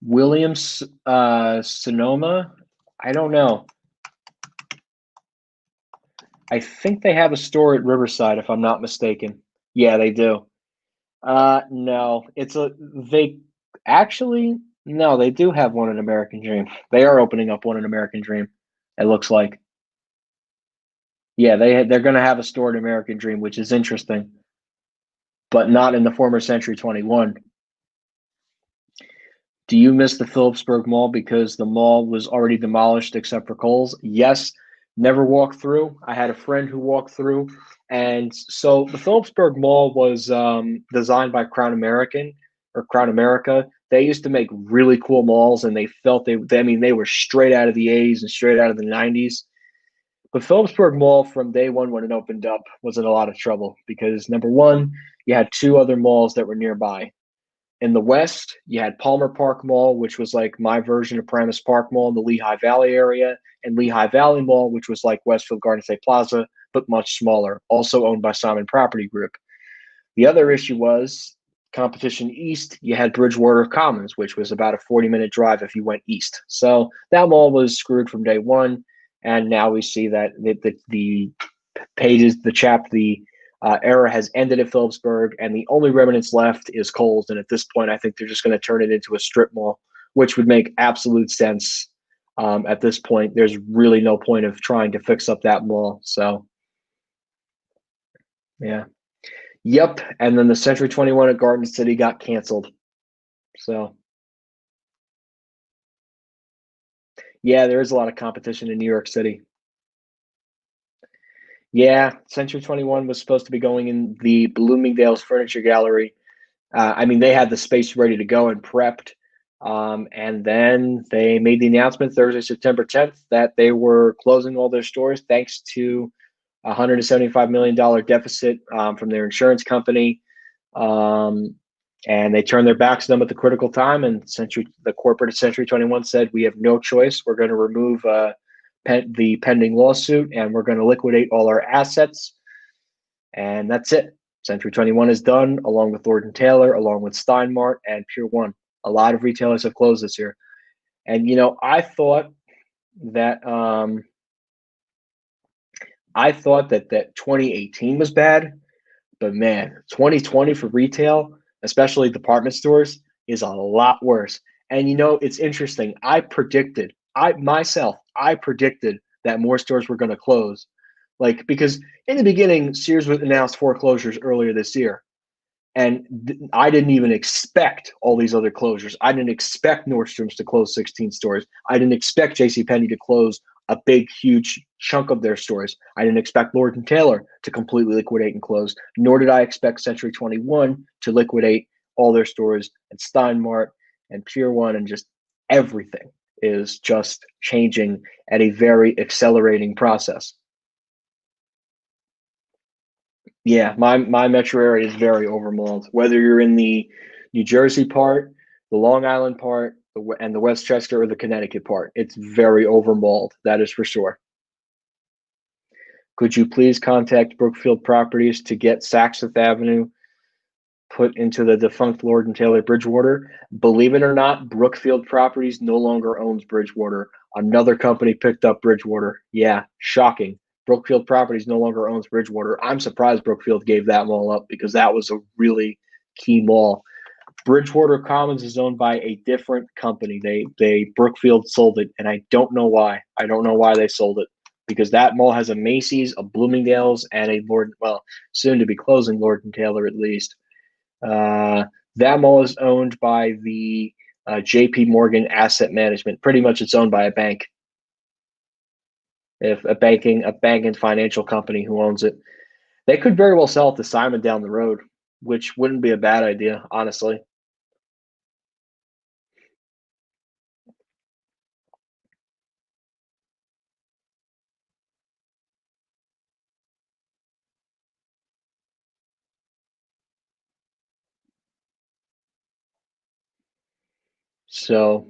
Williams Sonoma, I don't know. I think they have a store at Riverside, if I'm not mistaken. Yeah, they do. No, no, they do have one in American Dream. They are opening up one in American Dream. It looks like. Yeah, they're going to have a store in American Dream, which is interesting, but not in the former Century 21. Do you miss the Phillipsburg Mall because the mall was already demolished except for Kohl's? Yes, never walked through. I had a friend who walked through. And so the Phillipsburg Mall was designed by Crown America. They used to make really cool malls, and they were straight out of the 80s and straight out of the 90s. But Phillipsburg Mall from day one when it opened up was in a lot of trouble because, number one, you had 2 other malls that were nearby. In the west, you had Palmer Park Mall, which was like my version of Paramus Park Mall in the Lehigh Valley area, and Lehigh Valley Mall, which was like Westfield Garden State Plaza, but much smaller, also owned by Simon Property Group. The other issue was competition east. You had Bridgewater Commons, which was about a 40-minute drive if you went east. So that mall was screwed from day one, and now we see that the era has ended at Phillipsburg, and the only remnants left is Kohl's. And at this point, I think they're just going to turn it into a strip mall, which would make absolute sense. At this point, there's really no point of trying to fix up that mall. So, yeah. Yep. And then the Century 21 at Garden City got canceled. So, yeah, there is a lot of competition in New York City. Yeah, Century 21 was supposed to be going in the Bloomingdale's Furniture Gallery. They had the space ready to go and prepped. And then they made the announcement Thursday, September 10th, that they were closing all their stores thanks to a $175 million deficit from their insurance company. And they turned their backs to them at the critical time. And the corporate Century 21 said, we have no choice. We're going to remove the pending lawsuit, and we're going to liquidate all our assets. And that's it. Century 21 is done, along with Lord & Taylor, along with Stein Mart and Pier 1. A lot of retailers have closed this year. And, I thought that I thought that 2018 was bad, but man, 2020 for retail, especially department stores, is a lot worse. And it's interesting. I predicted that more stores were going to close. Like, because in the beginning, Sears announced foreclosures earlier this year. And I didn't even expect all these other closures. I didn't expect Nordstrom's to close 16 stores. I didn't expect Jcpenney to close a big, huge chunk of their stores. I didn't expect Lord & Taylor to completely liquidate and close, nor did I expect Century 21 to liquidate all their stores, and Stein Mart and Pier 1, and just everything is just changing at a very accelerating process. Yeah, my metro area is very overmalled. Whether you're in the New Jersey part, the Long Island part, and the Westchester or the Connecticut part, it's very overmalled. That is for sure. Could you please contact Brookfield Properties to get Saks Fifth Avenue put into the defunct Lord & Taylor Bridgewater? Believe it or not, Brookfield Properties no longer owns Bridgewater. Another company picked up Bridgewater. Yeah, shocking. Brookfield Properties no longer owns Bridgewater. I'm surprised Brookfield gave that mall up because that was a really key mall. Bridgewater Commons is owned by a different company. They Brookfield sold it, and I don't know why. I don't know why they sold it, because that mall has a Macy's, a Bloomingdale's, and a soon to be closing Lord & Taylor at least. That mall is owned by the J.P. Morgan Asset Management. Pretty much, it's owned by a bank. If a bank and financial company who owns it, they could very well sell it to Simon down the road, which wouldn't be a bad idea, honestly. So,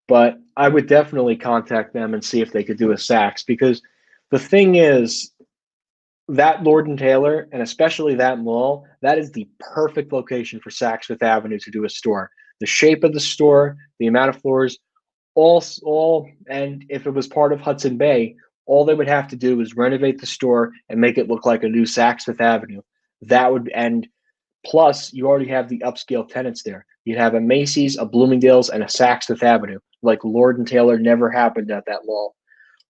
but I would definitely contact them and see if they could do a Saks, because the thing is, that Lord & Taylor, and especially that mall, that is the perfect location for Saks Fifth Avenue to do a store. The shape of the store, the amount of floors, and if it was part of Hudson Bay, all they would have to do is renovate the store and make it look like a new Saks Fifth Avenue. That would, and plus you already have the upscale tenants there. You'd have a Macy's, a Bloomingdale's, and a Saks Fifth Avenue. Like Lord & Taylor never happened at that mall.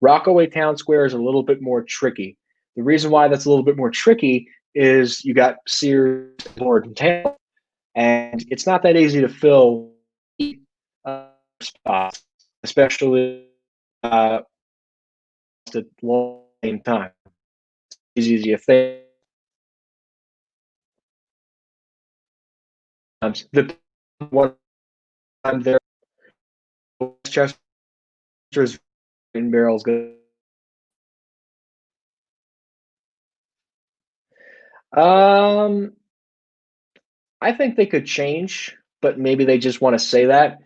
Rockaway Town Square is a little bit more tricky. The reason why that's a little bit more tricky is you got Sears, Lord & Taylor, and it's not that easy to fill spots, especially at the same time. It's easy to think. The one time there, Chester's in barrels good. Um, I think they could change, but maybe they just want to say that.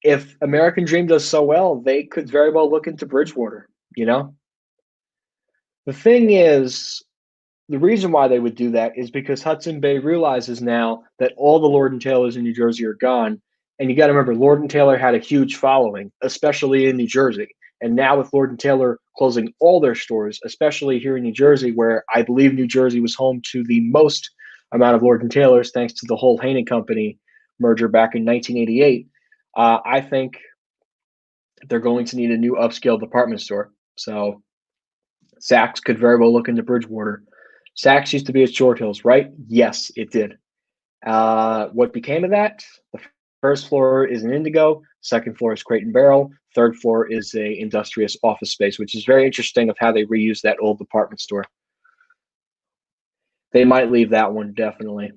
If American Dream does so well, they could very well look into Bridgewater. You know, the thing is, the reason why they would do that is because Hudson Bay realizes now that all the Lord & Taylors in New Jersey are gone. And you got to remember, Lord & Taylor had a huge following, especially in New Jersey. And now with Lord & Taylor closing all their stores, especially here in New Jersey, where I believe New Jersey was home to the most amount of Lord & Taylors, thanks to the whole Hanen Company merger back in 1988, I think they're going to need a new upscale department store. So Saks could very well look into Bridgewater. Saks used to be at Short Hills, right? Yes, it did. What became of that? The first floor is an Indigo. Second floor is Crate and Barrel. Third floor is a industrious office space, which is very interesting of how they reuse that old department store. They might leave that one, definitely.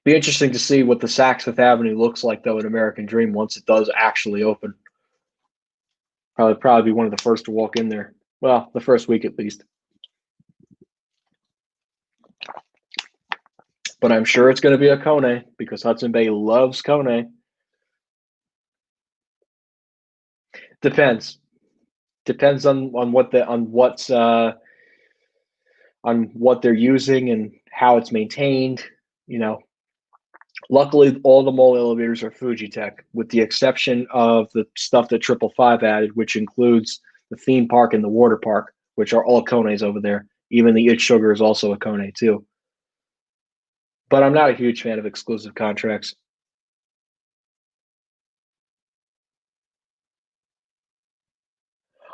Be interesting to see what the Saks Fifth Avenue looks like, though, in American Dream once it does actually open. Probably be one of the first to walk in there. Well, the first week at least. But I'm sure it's going to be a Kone because Hudson Bay loves Kone. Depends. Depends on what they're using and how it's maintained. You know, Luckily, all the mall elevators are Fujitech, with the exception of the stuff that 555 added, which includes the theme park and the water park, which are all Kones over there. Even the It Sugar is also a Kone too. But I'm not a huge fan of exclusive contracts.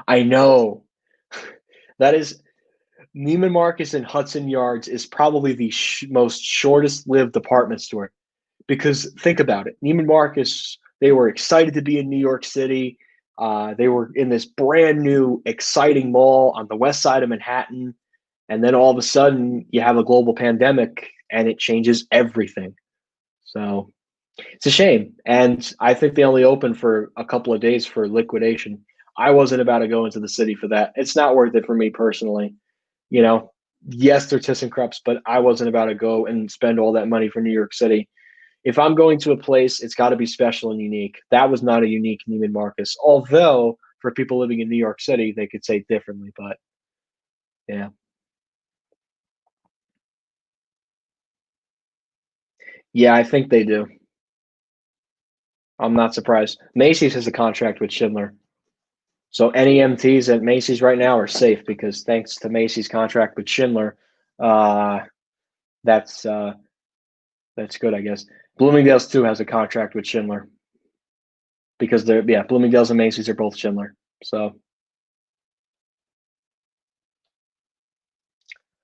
I know. That is Neiman Marcus and Hudson Yards is probably the most shortest lived department store. Because think about it, Neiman Marcus, they were excited to be in New York City. They were in this brand new, exciting mall on the west side of Manhattan. And then all of a sudden, you have a global pandemic and it changes everything. So it's a shame. And I think they only opened for a couple of days for liquidation. I wasn't about to go into the city for that. It's not worth it for me personally. You know, yes, they're ThyssenKrupps, but I wasn't about to go and spend all that money for New York City. If I'm going to a place, it's got to be special and unique. That was not a unique Neiman Marcus. Although for people living in New York City, they could say differently. But yeah, yeah, I think they do. I'm not surprised. Macy's has a contract with Schindler. So any MTs at Macy's right now are safe because thanks to Macy's contract with Schindler, uh, that's uh, that's good, I guess. Bloomingdale's too has a contract with Schindler because Bloomingdale's and Macy's are both Schindler. So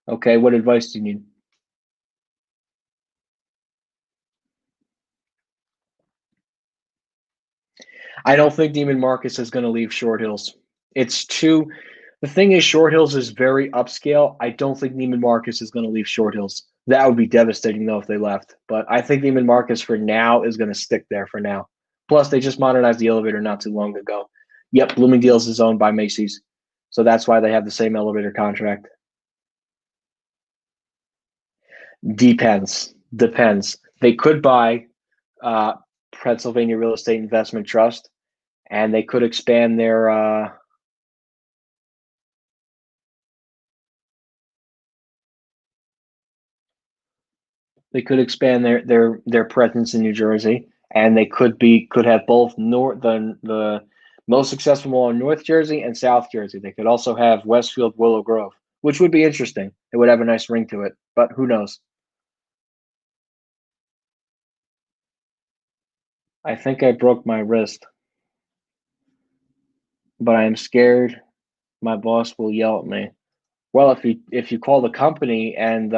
okay, what advice do you need? I don't think Neiman Marcus is going to leave Short Hills. It's too. The thing is, Short Hills is very upscale. I don't think Neiman Marcus is going to leave Short Hills. That would be devastating though if they left. But I think Neiman Marcus for now is going to stick there for now. Plus, they just modernized the elevator not too long ago. Yep, Bloomingdale's is owned by Macy's, so that's why they have the same elevator contract. Depends. They could buy uh, Pennsylvania Real Estate Investment Trust, and they could expand their their presence in New Jersey, and they could have both the most successful mall in North Jersey and South Jersey. They could also have Westfield, Willow Grove, which would be interesting. It would have a nice ring to it, but who knows? I think I broke my wrist, but I am scared my boss will yell at me. Well, if you call the company and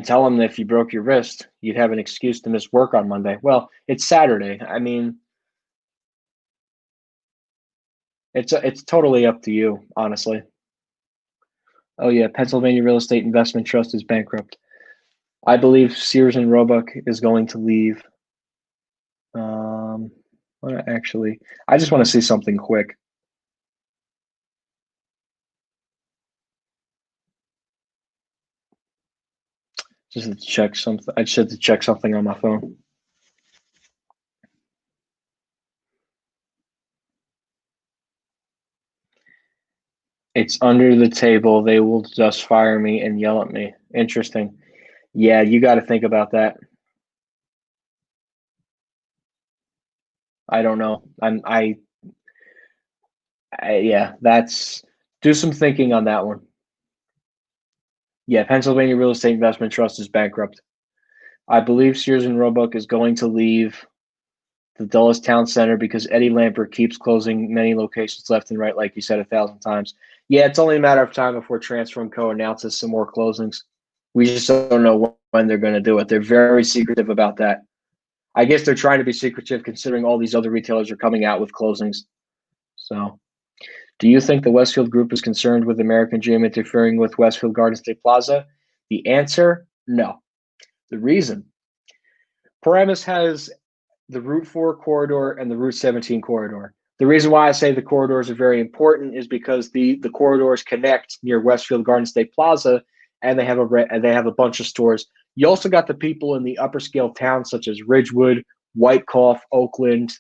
tell them that if you broke your wrist, you'd have an excuse to miss work on Monday. Well, it's Saturday. I mean, it's totally up to you, honestly. Oh yeah, Pennsylvania Real Estate Investment Trust is bankrupt. I believe Sears and Roebuck is going to leave. Um, actually, I just want to see something quick. Just to check something. I just had to check something on my phone. It's under the table. They will just fire me and yell at me. Interesting. Yeah, you got to think about that. I don't know. Yeah, that's do some thinking on that one. Yeah, Pennsylvania Real Estate Investment Trust is bankrupt. I believe Sears and Roebuck is going to leave the Dulles Town Center because Eddie Lampert keeps closing many locations left and right, like you said 1,000 times. Yeah, it's only a matter of time before Transform Co. announces some more closings. We just don't know when they're going to do it. They're very secretive about that. I guess they're trying to be secretive considering all these other retailers are coming out with closings. So, do you think the Westfield Group is concerned with American Dream interfering with Westfield Garden State Plaza? The answer, no. The reason, Paramus has the Route 4 corridor and the Route 17 corridor. The reason why I say the corridors are very important is because the corridors connect near Westfield Garden State Plaza, and they have a bunch of stores. You also got the people in the upper scale towns such as Ridgewood, Whitecoff, Oakland,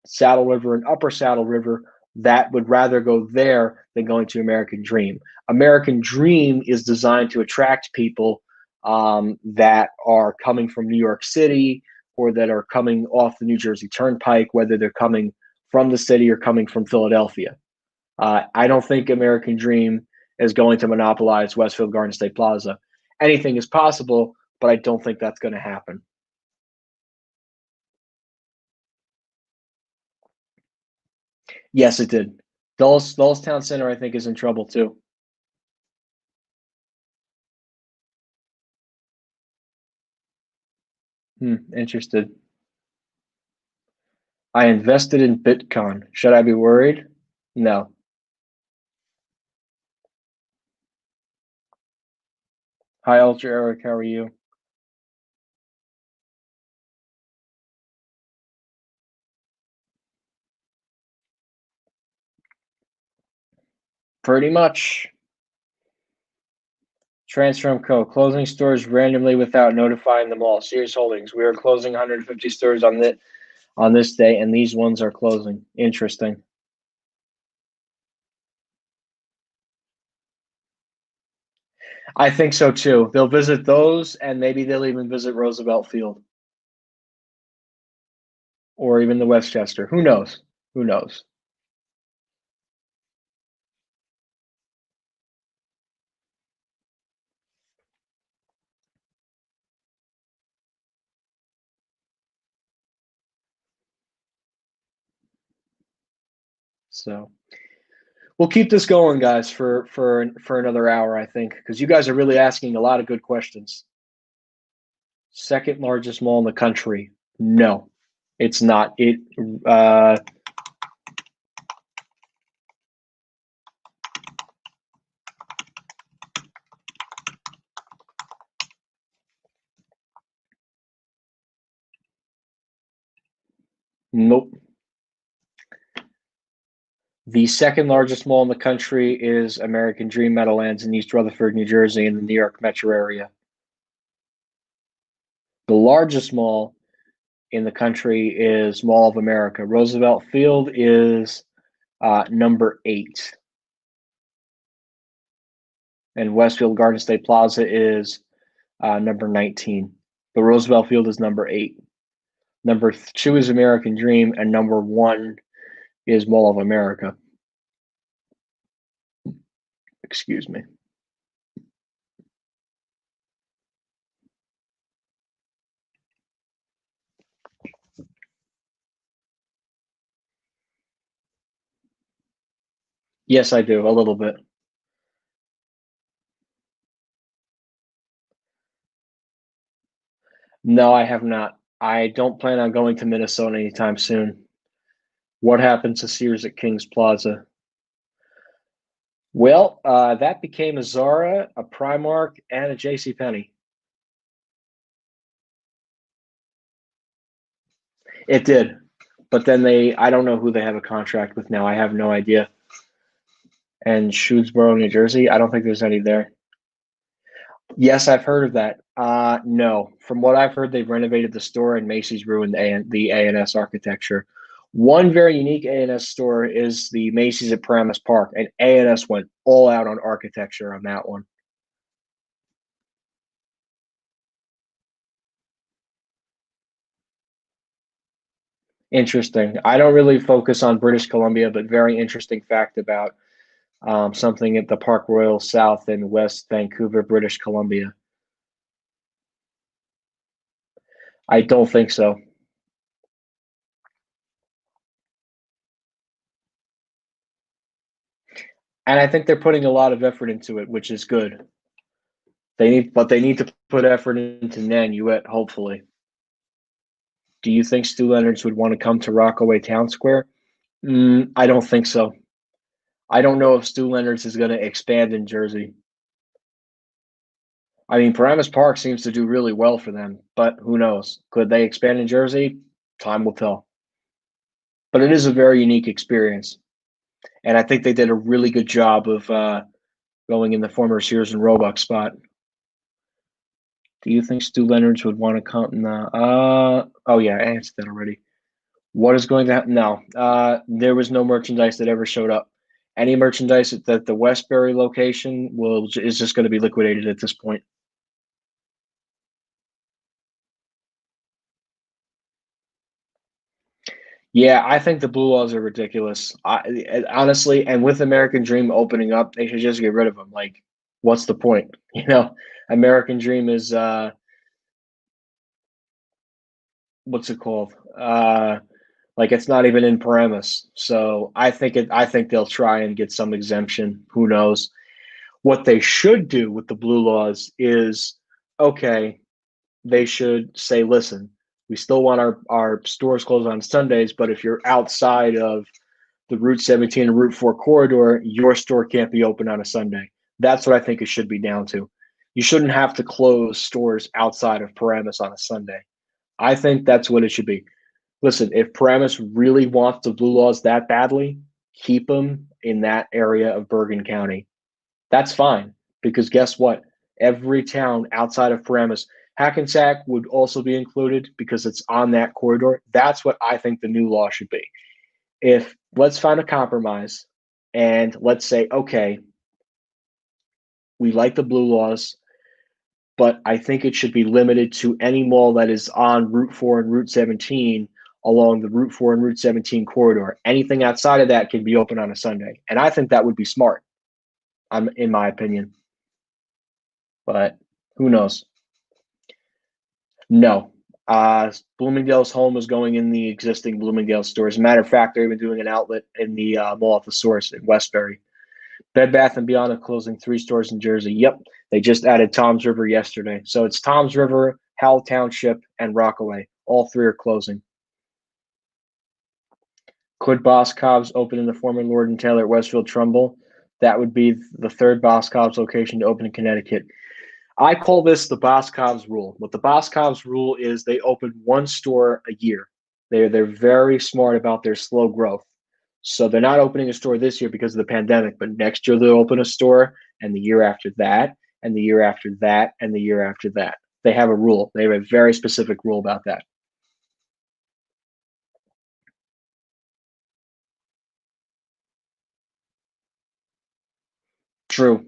Saddle River, and Upper Saddle River, that would rather go there than going to American Dream. American Dream is designed to attract people that are coming from New York City or that are coming off the New Jersey Turnpike, whether they're coming from the city or coming from Philadelphia. I don't think American Dream is going to monopolize Westfield Garden State Plaza. Anything is possible, but I don't think that's going to happen. Yes, it did. Dulles Town Center, I think, is in trouble too. Interested. I invested in Bitcoin. Should I be worried? No. Hi, Ultra Eric. How are you? Pretty much. Transform Co. Closing stores randomly without notifying them all. Sears Holdings. We are closing 150 stores on this day, and these ones are closing. Interesting. I think so too. They'll visit those, and maybe they'll even visit Roosevelt Field or even the Westchester. Who knows? Who knows? So we'll keep this going, guys, for another hour, I think, because you guys are really asking a lot of good questions. Second largest mall in the country? No, it's not. Nope. The second largest mall in the country is American Dream Meadowlands in East Rutherford, New Jersey, in the New York metro area. The largest mall in the country is Mall of America. Roosevelt Field is number 8. And Westfield Garden State Plaza is number 19. But Roosevelt Field is number 8. Number 2 is American Dream, and number 1 is Mall of America. Excuse me. Yes, I do, a little bit. No, I have not. I don't plan on going to Minnesota anytime soon. What happened to Sears at Kings Plaza? Well, that became a Zara, a Primark, and a Jcpenney. It did. But then I don't know who they have a contract with now. I have no idea. And Shrewsboro, New Jersey, I don't think there's any there. Yes, I've heard of that. No. From what I've heard, they've renovated the store and Macy's ruined the A&S architecture. One very unique A&S store is the Macy's at Paramus Park, and A&S went all out on architecture on that one. Interesting. I don't really focus on British Columbia, but very interesting fact about something at the Park Royal South in West Vancouver, British Columbia. I don't think so. And I think they're putting a lot of effort into it, which is good. But they need to put effort into Nanuet, hopefully. Do you think Stu Leonards would want to come to Rockaway Town Square? I don't think so. I don't know if Stu Leonards is going to expand in Jersey. I mean, Paramus Park seems to do really well for them, but who knows? Could they expand in Jersey? Time will tell. But it is a very unique experience. And I think they did a really good job of going in the former Sears and Roebuck spot. Do you think Stu Leonards would want to come? Oh, yeah, I answered that already. What is going to happen? No, there was no merchandise that ever showed up. Any merchandise at the Westbury location is just going to be liquidated at this point. Yeah, I think the blue laws are ridiculous. Honestly, and with American Dream opening up, they should just get rid of them. Like, what's the point? American Dream is what's it called? Like it's not even in Paramus. So I think they'll try and get some exemption. Who knows? What they should do with the blue laws is okay, they should say, listen, we still want our stores closed on Sundays, but if you're outside of the Route 17 and Route 4 corridor, your store can't be open on a Sunday. That's what I think it should be down to. You shouldn't have to close stores outside of Paramus on a Sunday. I think that's what it should be. Listen, if Paramus really wants the blue laws that badly, keep them in that area of Bergen County. That's fine because guess what? Every town outside of Paramus, Hackensack would also be included because it's on that corridor. That's what I think the new law should be. If let's find a compromise and let's say, okay, we like the blue laws, but I think it should be limited to any mall that is on Route 4 and Route 17 along the Route 4 and Route 17 corridor. Anything outside of that can be open on a Sunday. And I think that would be smart, in my opinion. But who knows? No. Bloomingdale's home is going in the existing Bloomingdale store. As a matter of fact, they're even doing an outlet in the mall at the Source in Westbury. Bed Bath and Beyond are closing 3 stores in Jersey. Yep, they just added Tom's River yesterday. So it's Tom's River, Howell Township, and Rockaway. All 3 are closing. Could Boss Cobb's open in the former Lord and Taylor at Westfield Trumbull? That would be the 3rd Boss Cobb's location to open in Connecticut. I call this the Boscov's rule. What the Boscov's rule is, they open 1 store a year. They're very smart about their slow growth. So they're not opening a store this year because of the pandemic, but next year they'll open a store, and the year after that, and the year after that, and the year after that. They have a rule. They have a very specific rule about that. True.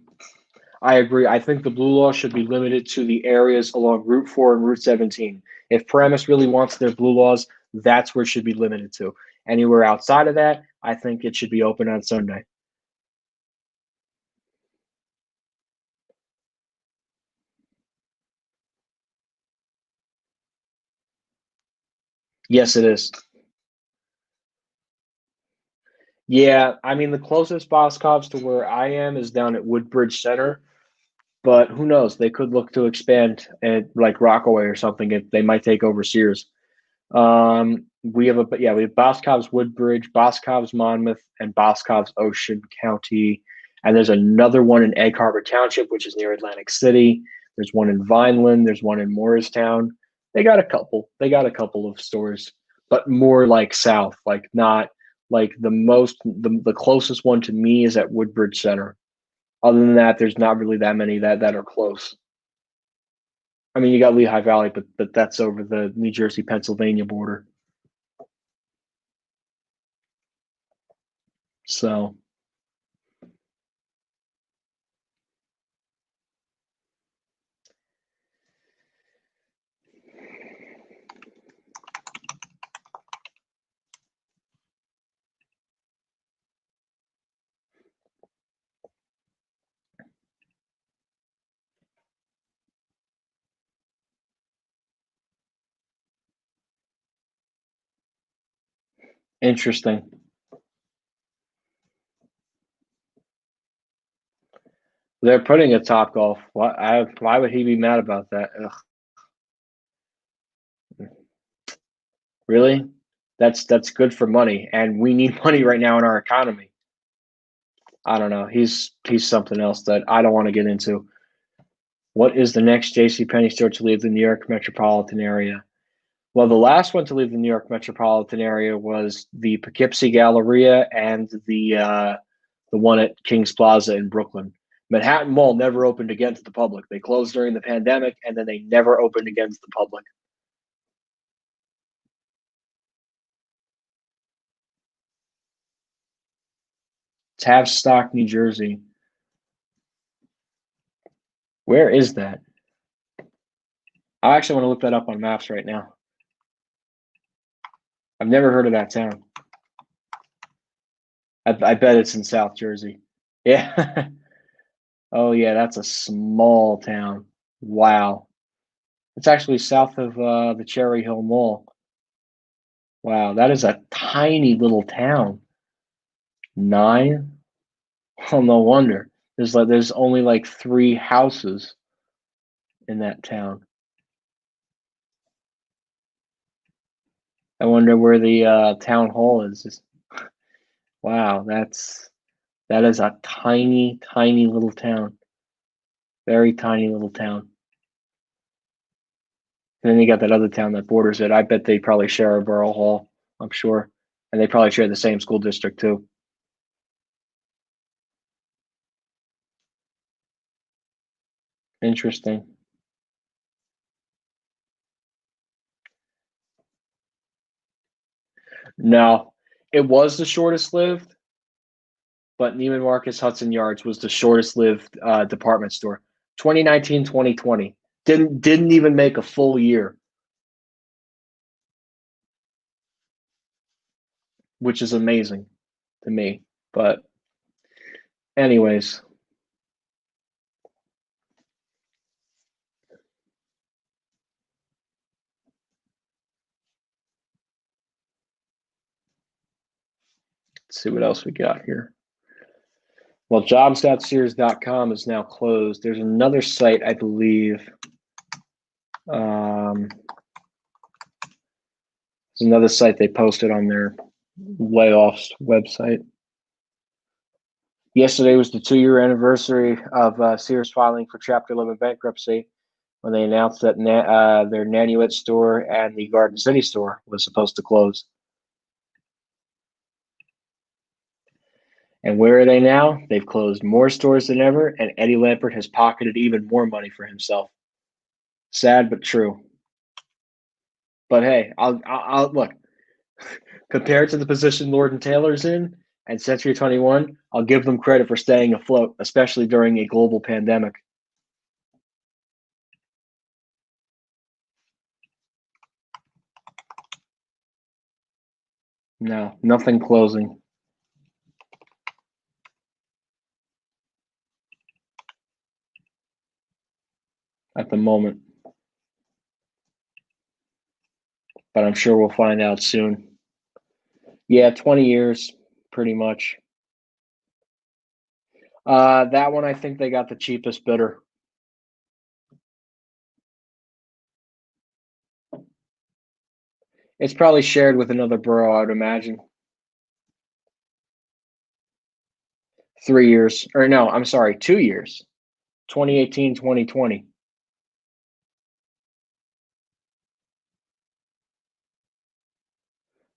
I agree. I think the blue law should be limited to the areas along Route 4 and Route 17. If Paramus really wants their blue laws, that's where it should be limited to. Anywhere outside of that, I think it should be open on Sunday. Yes, it is. Yeah, I mean, the closest Boscov's to where I am is down at Woodbridge Center, but who knows? They could look to expand at like Rockaway or something if they might take over Sears. We have Boscov's Woodbridge, Boscov's Monmouth, and Boscov's Ocean County. And there's another one in Egg Harbor Township, which is near Atlantic City. There's one in Vineland. There's one in Morristown. They got a couple. They got a couple of stores, but more like south, like not like the closest one to me is at Woodbridge Center. Other than that, there's not really that many that are close. I mean, you got Lehigh Valley, but that's over the New Jersey Pennsylvania border. So interesting. They're putting a Top Golf. Why would he be mad about that? Ugh, really? That's good for money, and we need money right now in our economy. I don't know. He's something else that I don't want to get into. What is the next Jcpenney store to leave the New York metropolitan area? Well, the last one to leave the New York metropolitan area was the Poughkeepsie Galleria and the one at Kings Plaza in Brooklyn. Manhattan Mall never opened again to the public. They closed during the pandemic, and then they never opened again to the public. Tavistock, New Jersey. Where is that? I actually want to look that up on maps right now. I've never heard of that town. I bet it's in South Jersey. Yeah. Oh, yeah, that's a small town. Wow. It's actually south of the Cherry Hill Mall. Wow, that is a tiny little town. 9? Oh, no wonder. There's only like 3 houses in that town. I wonder where the town hall is. Wow, that is a tiny, tiny little town. Very tiny little town. And then you got that other town that borders it. I bet they probably share a borough hall, I'm sure. And they probably share the same school district too. Interesting. No, it was the shortest lived, but Neiman Marcus Hudson Yards was the shortest lived department store. 2019, 2020. Didn't even make a full year, which is amazing to me. But anyways, let's see what else we got here. Well, jobs.sears.com is now closed. There's another site, I believe. There's another site they posted on their layoffs website. Yesterday was the 2-year anniversary of Sears filing for Chapter 11 bankruptcy when they announced that their Nanuet store and the Garden City store was supposed to close. And where are they now? They've closed more stores than ever, and Eddie Lampert has pocketed even more money for himself. Sad but true. But hey, I'll look. Compared to the position Lord and Taylor's in and Century 21, I'll give them credit for staying afloat, especially during a global pandemic. No, nothing closing at the moment. But I'm sure we'll find out soon. Yeah, 20 years, pretty much. That one, I think they got the cheapest bidder. It's probably shared with another borough, I would imagine. 3 years, or no, I'm sorry, 2 years. 2018, 2020.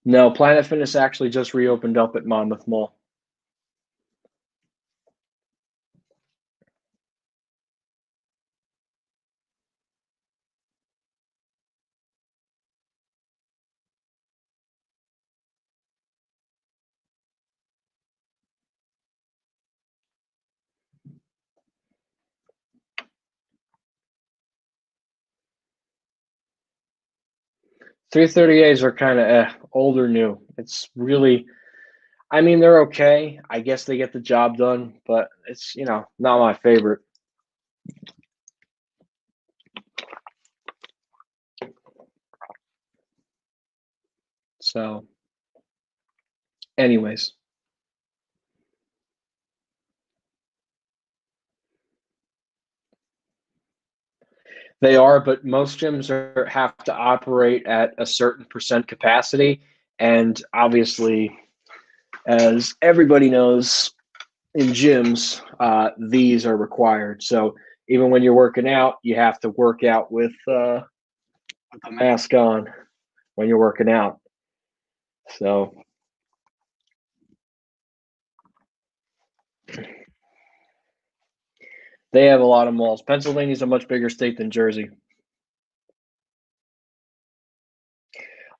No, Planet Fitness actually just reopened up at Monmouth Mall. Three 38s are kind of old or new. It's really, I mean, they're okay. I guess they get the job done, but it's, not my favorite. So, anyways, they are, but most gyms have to operate at a certain percent capacity. And obviously, as everybody knows, in gyms, these are required. So even when you're working out, you have to work out with a mask on when you're working out. So they have a lot of malls. Pennsylvania's a much bigger state than Jersey.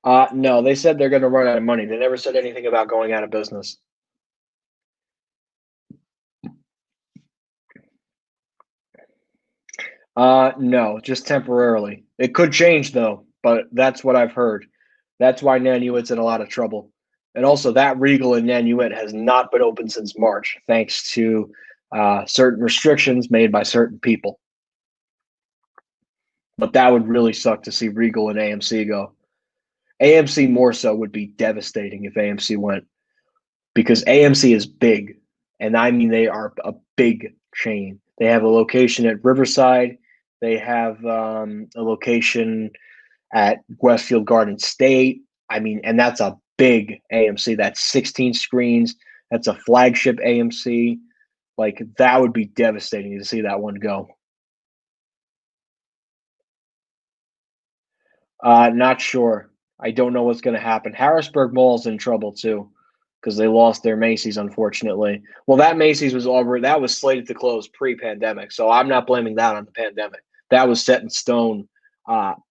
No, they said they're going to run out of money. They never said anything about going out of business. No, just temporarily. It could change though, but that's what I've heard. That's why Nanuet's in a lot of trouble. And also, that Regal in Nanuet has not been open since March, thanks to certain restrictions made by certain people. But that would really suck to see Regal and AMC go. AMC more so would be devastating if AMC went because AMC is big, and I mean they are a big chain. They have a location at Riverside. They have a location at Westfield Garden State. I mean, and that's a big AMC. That's 16 screens. That's a flagship AMC. Like that would be devastating to see that one go. Not sure. I don't know what's going to happen. Harrisburg Mall's in trouble too because they lost their Macy's, unfortunately. Well, that Macy's was over. That was slated to close pre-pandemic, so I'm not blaming that on the pandemic. That was set in stone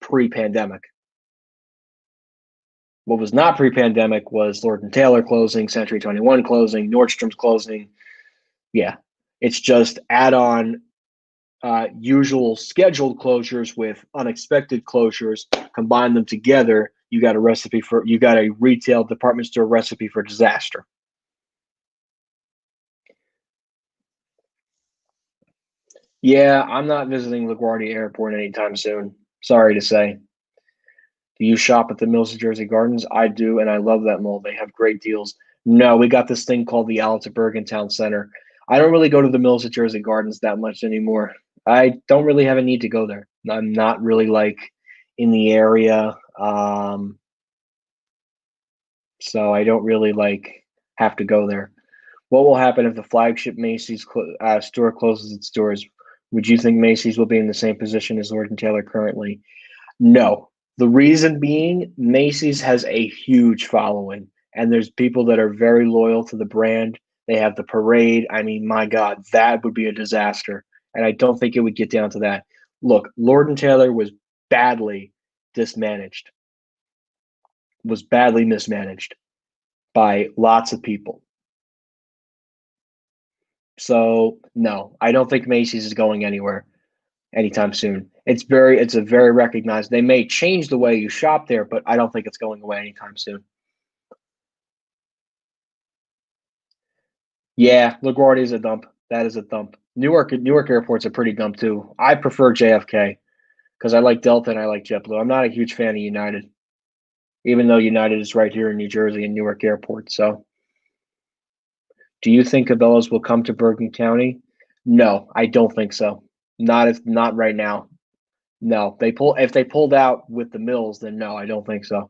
pre-pandemic. What was not pre-pandemic was Lord and Taylor closing, Century 21 closing, Nordstrom's closing. Yeah, it's just add-on usual scheduled closures with unexpected closures, combine them together, you got a retail department store recipe for disaster. Yeah, I'm not visiting LaGuardia Airport anytime soon. Sorry to say. Do you shop at the Mills of Jersey Gardens? I do, and I love that mall. They have great deals. No, we got this thing called the Allentown Town Center. I don't really go to the Mills of Jersey Gardens that much anymore. I don't really have a need to go there. I'm not really like in the area, so I don't really like have to go there. What will happen if the flagship Macy's store closes its doors? Would you think Macy's will be in the same position as Lord and Taylor currently? No. The reason being, Macy's has a huge following, and there's people that are very loyal to the brand. They have the parade. I mean, my God, that would be a disaster. And I don't think it would get down to that. Look, Lord and Taylor was badly dismanaged, was badly mismanaged by lots of people. So no, I don't think Macy's is going anywhere anytime soon. It's a very recognized. They may change the way you shop there, but I don't think it's going away anytime soon. Yeah, LaGuardia is a dump. That is a dump. Newark Airport's a pretty dump too. I prefer JFK because I like Delta and I like JetBlue. I'm not a huge fan of United, even though United is right here in New Jersey and Newark Airport. So, do you think Cabela's will come to Bergen County? No, I don't think so. Not right now. No, they pull if they pulled out with the mills, then no, I don't think so.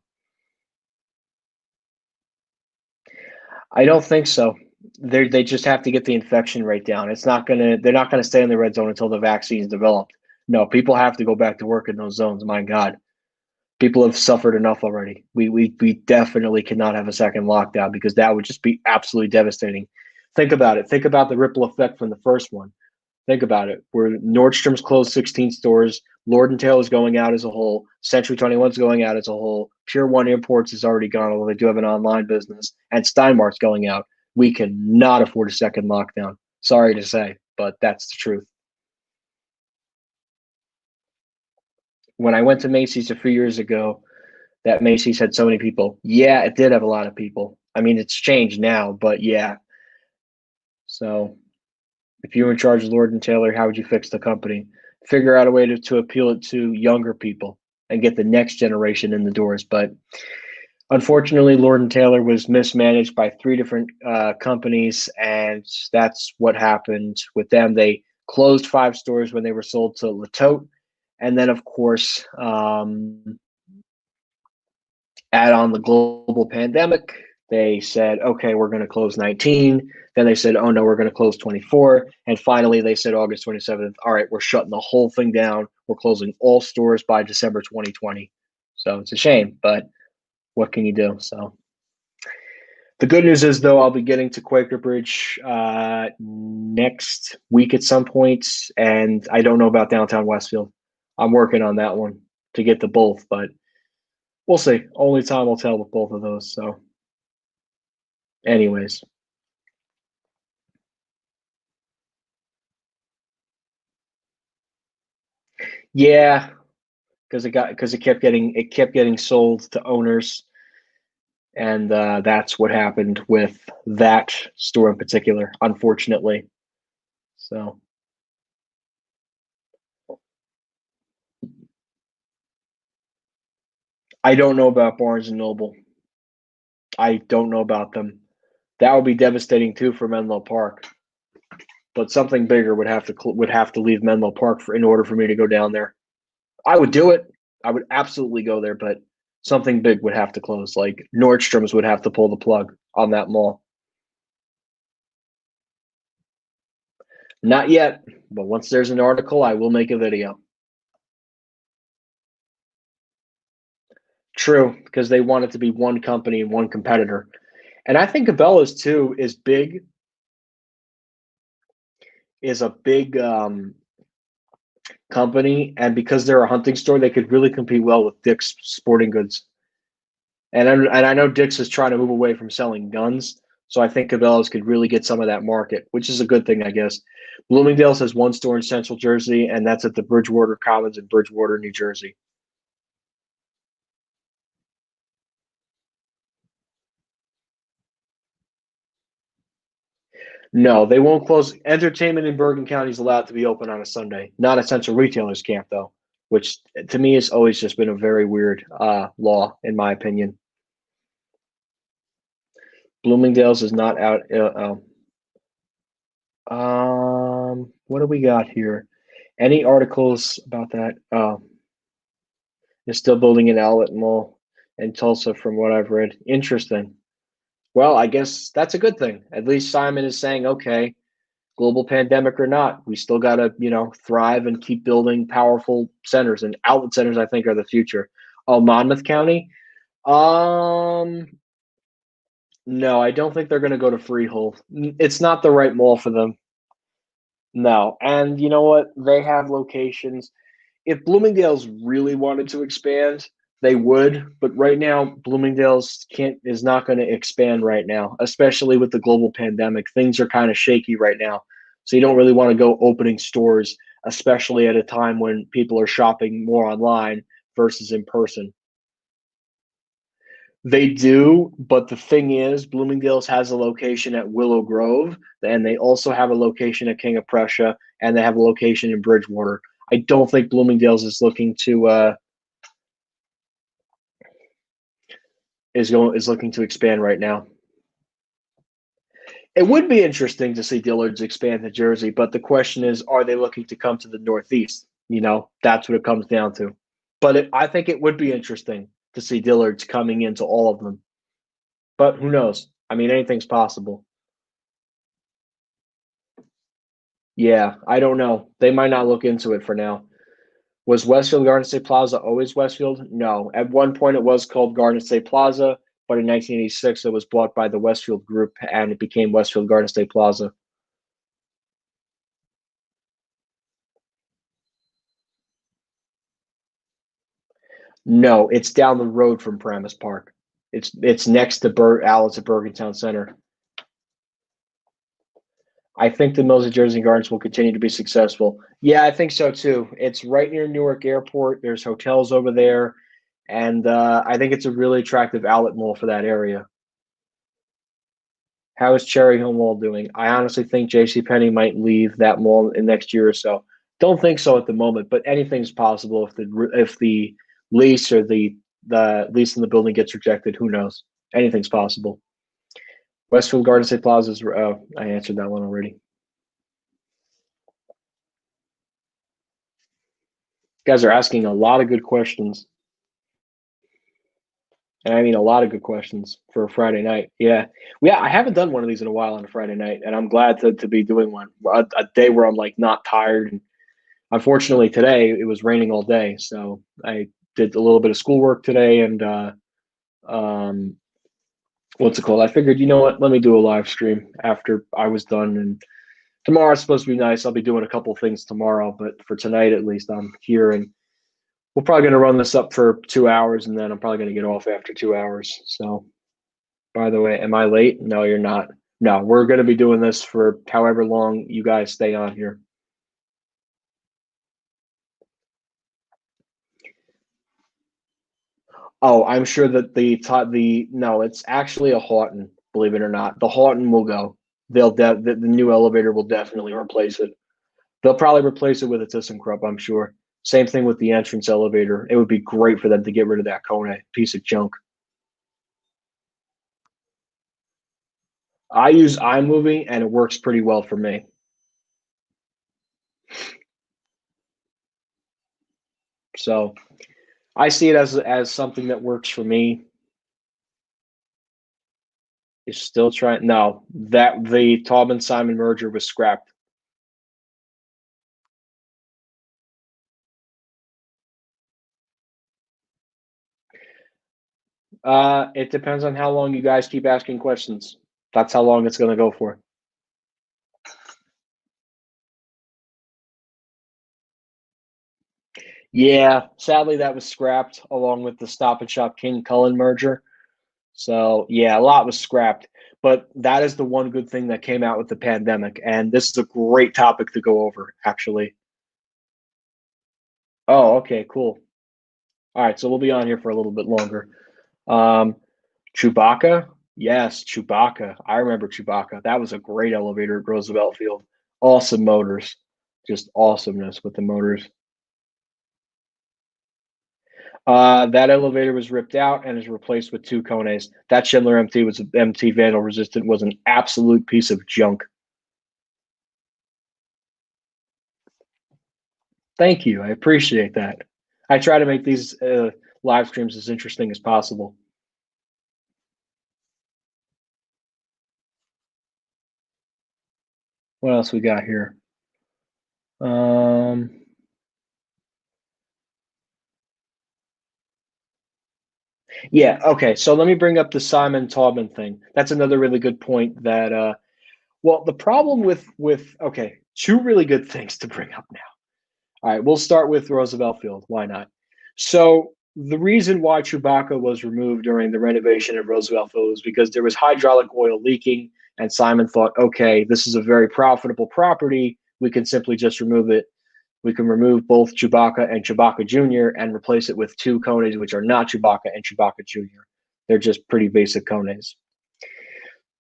I don't think so. They just have to get the infection rate down. They're not gonna stay in the red zone until the vaccine's developed. No, people have to go back to work in those zones. My God. People have suffered enough already. We definitely cannot have a second lockdown because that would just be absolutely devastating. Think about it. Think about the ripple effect from the first one. Think about it. Where Nordstrom's closed 16 stores, Lord and Taylor is going out as a whole, Century 21 is going out as a whole, Pier 1 Imports is already gone, although they do have an online business, and Steinmart's going out. We cannot afford a second lockdown. Sorry to say, but that's the truth. When I went to Macy's a few years ago, that Macy's had so many people. Yeah, it did have a lot of people. I mean, it's changed now, but yeah. So if you were in charge of Lord and Taylor, how would you fix the company? Figure out a way to appeal it to younger people and get the next generation in the doors. But unfortunately, Lord and Taylor was mismanaged by three different companies, and that's what happened with them. They closed five stores when they were sold to Latote, and then of course, add on the global pandemic. They said, okay, we're going to close 19. Then they said, oh no, we're going to close 24. And finally, they said August 27th, all right, we're shutting the whole thing down. We're closing all stores by December 2020. So it's a shame, but what can you do? So the good news is, though, I'll be getting to Quaker Bridge next week at some point, and I don't know about downtown Westfield. I'm working on that one to get to both, but we'll see. Only time will tell with both of those. So, anyways, Yeah, because it kept getting sold to owners, and that's what happened with that store in particular, unfortunately. So I don't know about Barnes and Noble. I don't know about them. That would be devastating too for Menlo Park. But something bigger would have to leave Menlo Park in order for me to go down there. I would do it. I would absolutely go there, but something big would have to close. Like Nordstrom's would have to pull the plug on that mall. Not yet, but once there's an article, I will make a video. True, because they want it to be one company and one competitor. And I think Cabela's too is a big company, and because they're a hunting store, they could really compete well with Dick's Sporting Goods. And I know Dick's is trying to move away from selling guns, so I think Cabela's could really get some of that market, which is a good thing, I guess. Bloomingdale's has one store in Central Jersey, and that's at the Bridgewater Commons in Bridgewater, New Jersey. No, they won't close. Entertainment in Bergen County is allowed to be open on a Sunday. Not essential retailers can't, though, which to me has always just been a very weird law, in my opinion. Bloomingdale's is not out. What do we got here? Any articles about that? They're still building an outlet mall in Tulsa, from what I've read. Interesting. Well, I guess that's a good thing. At least Simon is saying, okay, global pandemic or not, we still got to, thrive and keep building powerful centers, and outlet centers, I think, are the future. Oh, Monmouth County? Um, no, I don't think they're going to go to Freehold. It's not the right mall for them. No. And you know what? They have locations. If Bloomingdale's really wanted to expand, they would, but right now Bloomingdale's can't is not going to expand right now, especially with the global pandemic. Things are kind of shaky right now. So you don't really want to go opening stores, especially at a time when people are shopping more online versus in person. They do, but the thing is, Bloomingdale's has a location at Willow Grove, and they also have a location at King of Prussia, and they have a location in Bridgewater. I don't think Bloomingdale's is looking to expand right now. It would be interesting to see Dillard's expand to Jersey, but the question is, are they looking to come to the Northeast? That's what it comes down to. But I think it would be interesting to see Dillard's coming into all of them. But who knows? I mean, anything's possible. Yeah, I don't know. They might not look into it for now. Was Westfield Garden State Plaza always Westfield? No. At one point, it was called Garden State Plaza, but in 1986, it was bought by the Westfield Group and it became Westfield Garden State Plaza. No, it's down the road from Paramus Park. It's next to Alice at Bergentown Center. I think the Mills of Jersey Gardens will continue to be successful. Yeah, I think so too. It's right near Newark Airport. There's hotels over there, and I think it's a really attractive outlet mall for that area. How is Cherry Hill Mall doing? I honestly think Jcpenney might leave that mall in next year or so. Don't think so at the moment, but anything's possible if the lease or the lease in the building gets rejected. Who knows? Anything's possible. Westfield Garden State Plaza is. Oh, I answered that one already. You guys are asking a lot of good questions, and I mean a lot of good questions for a Friday night. Yeah. I haven't done one of these in a while on a Friday night, and I'm glad to be doing one. A day where I'm like not tired. And unfortunately, today it was raining all day, so I did a little bit of schoolwork today, and um, what's it called? I figured, you know what? Let me do a live stream after I was done. And tomorrow's supposed to be nice. I'll be doing a couple things tomorrow, but for tonight at least, I'm here, and we're probably going to run this up for 2 hours, and then I'm probably going to get off after 2 hours. So, by the way, am I late? No, you're not. No, we're going to be doing this for however long you guys stay on here. Oh, I'm sure that the no, it's actually a Houghton. Believe it or not, the Houghton will go. The new elevator will definitely replace it. They'll probably replace it with a ThyssenKrupp, I'm sure. Same thing with the entrance elevator. It would be great for them to get rid of that Kone piece of junk. I use iMovie and it works pretty well for me. So I see it as something that works for me. Is still trying. No, that the Taubman Simon merger was scrapped. It depends on how long you guys keep asking questions. That's how long it's going to go for. Yeah, sadly that was scrapped along with the Stop and Shop King Cullen merger. So yeah, a lot was scrapped. But that is the one good thing that came out with the pandemic, and this is a great topic to go over, actually. Oh, okay, cool. All right, so we'll be on here for a little bit longer. Um, Chewbacca, yes, Chewbacca. I remember Chewbacca. That was a great elevator at Roosevelt Field. Awesome motors, just awesomeness with the motors. That elevator was ripped out and is replaced with two Kones. That Schindler MT vandal resistant was an absolute piece of junk. Thank you. I appreciate that. I try to make these live streams as interesting as possible. What else we got here? Um, yeah, okay. So let me bring up the Simon Taubman thing. That's another really good point that well, the problem with okay, two really good things to bring up now. All right, we'll start with Roosevelt Field. Why not? So the reason why Chewbacca was removed during the renovation at Roosevelt Field was because there was hydraulic oil leaking, and Simon thought, okay, this is a very profitable property. We can simply just remove it. We can remove both Chewbacca and Chewbacca Jr. and replace it with two Kones, which are not Chewbacca and Chewbacca Jr. They're just pretty basic Kones.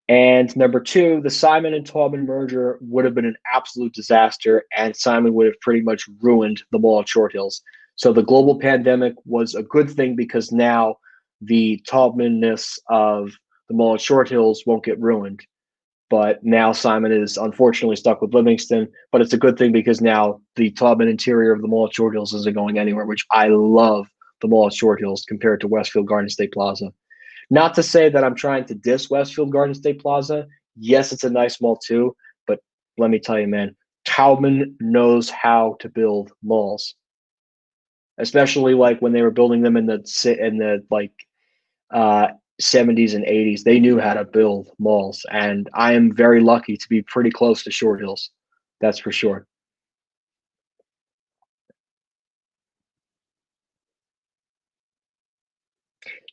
And number two, the Simon and Taubman merger would have been an absolute disaster, and Simon would have pretty much ruined the mall at Short Hills. So the global pandemic was a good thing because now the Taubmanness of the mall at Short Hills won't get ruined. But now Simon is unfortunately stuck with Livingston. But it's a good thing because now the Taubman interior of the mall at Short Hills isn't going anywhere, which I love the mall at Short Hills compared to Westfield Garden State Plaza. Not to say that I'm trying to diss Westfield Garden State Plaza. Yes, it's a nice mall too, but let me tell you, man, Taubman knows how to build malls, especially like when they were building them in the like uh, 70s and 80s. They knew how to build malls, and I am very lucky to be pretty close to Short Hills. That's for sure.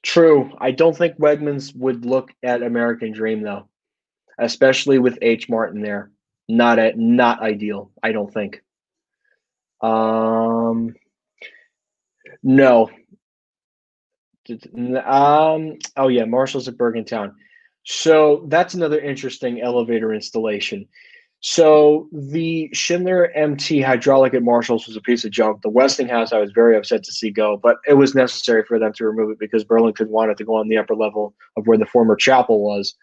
True. I don't think Wegmans would look at American Dream though, especially with H Martin there. Not ideal. I don't think. Um, no. Oh yeah, Marshall's at Bergentown. So that's another interesting elevator installation. So the Schindler MT hydraulic at Marshall's was a piece of junk. The Westinghouse I was very upset to see go, but it was necessary for them to remove it because Burlington wanted to go on the upper level of where the former chapel was.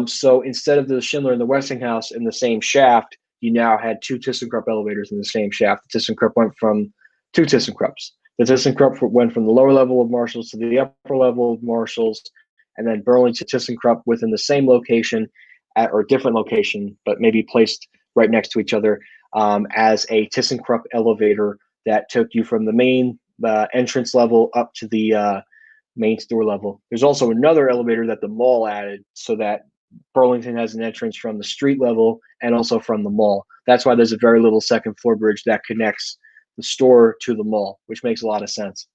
So instead of the Schindler and the Westinghouse in the same shaft, you now had two ThyssenKrupp elevators in the same shaft. The ThyssenKrupp went from two ThyssenKrupps. The ThyssenKrupp went from the lower level of Marshalls to the upper level of Marshalls, and then Burlington ThyssenKrupp within the same location or different location, but maybe placed right next to each other as a ThyssenKrupp elevator that took you from the main entrance level up to the main store level. There's also another elevator that the mall added so that Burlington has an entrance from the street level and also from the mall. That's why there's a very little second floor bridge that connects the store to the mall, which makes a lot of sense.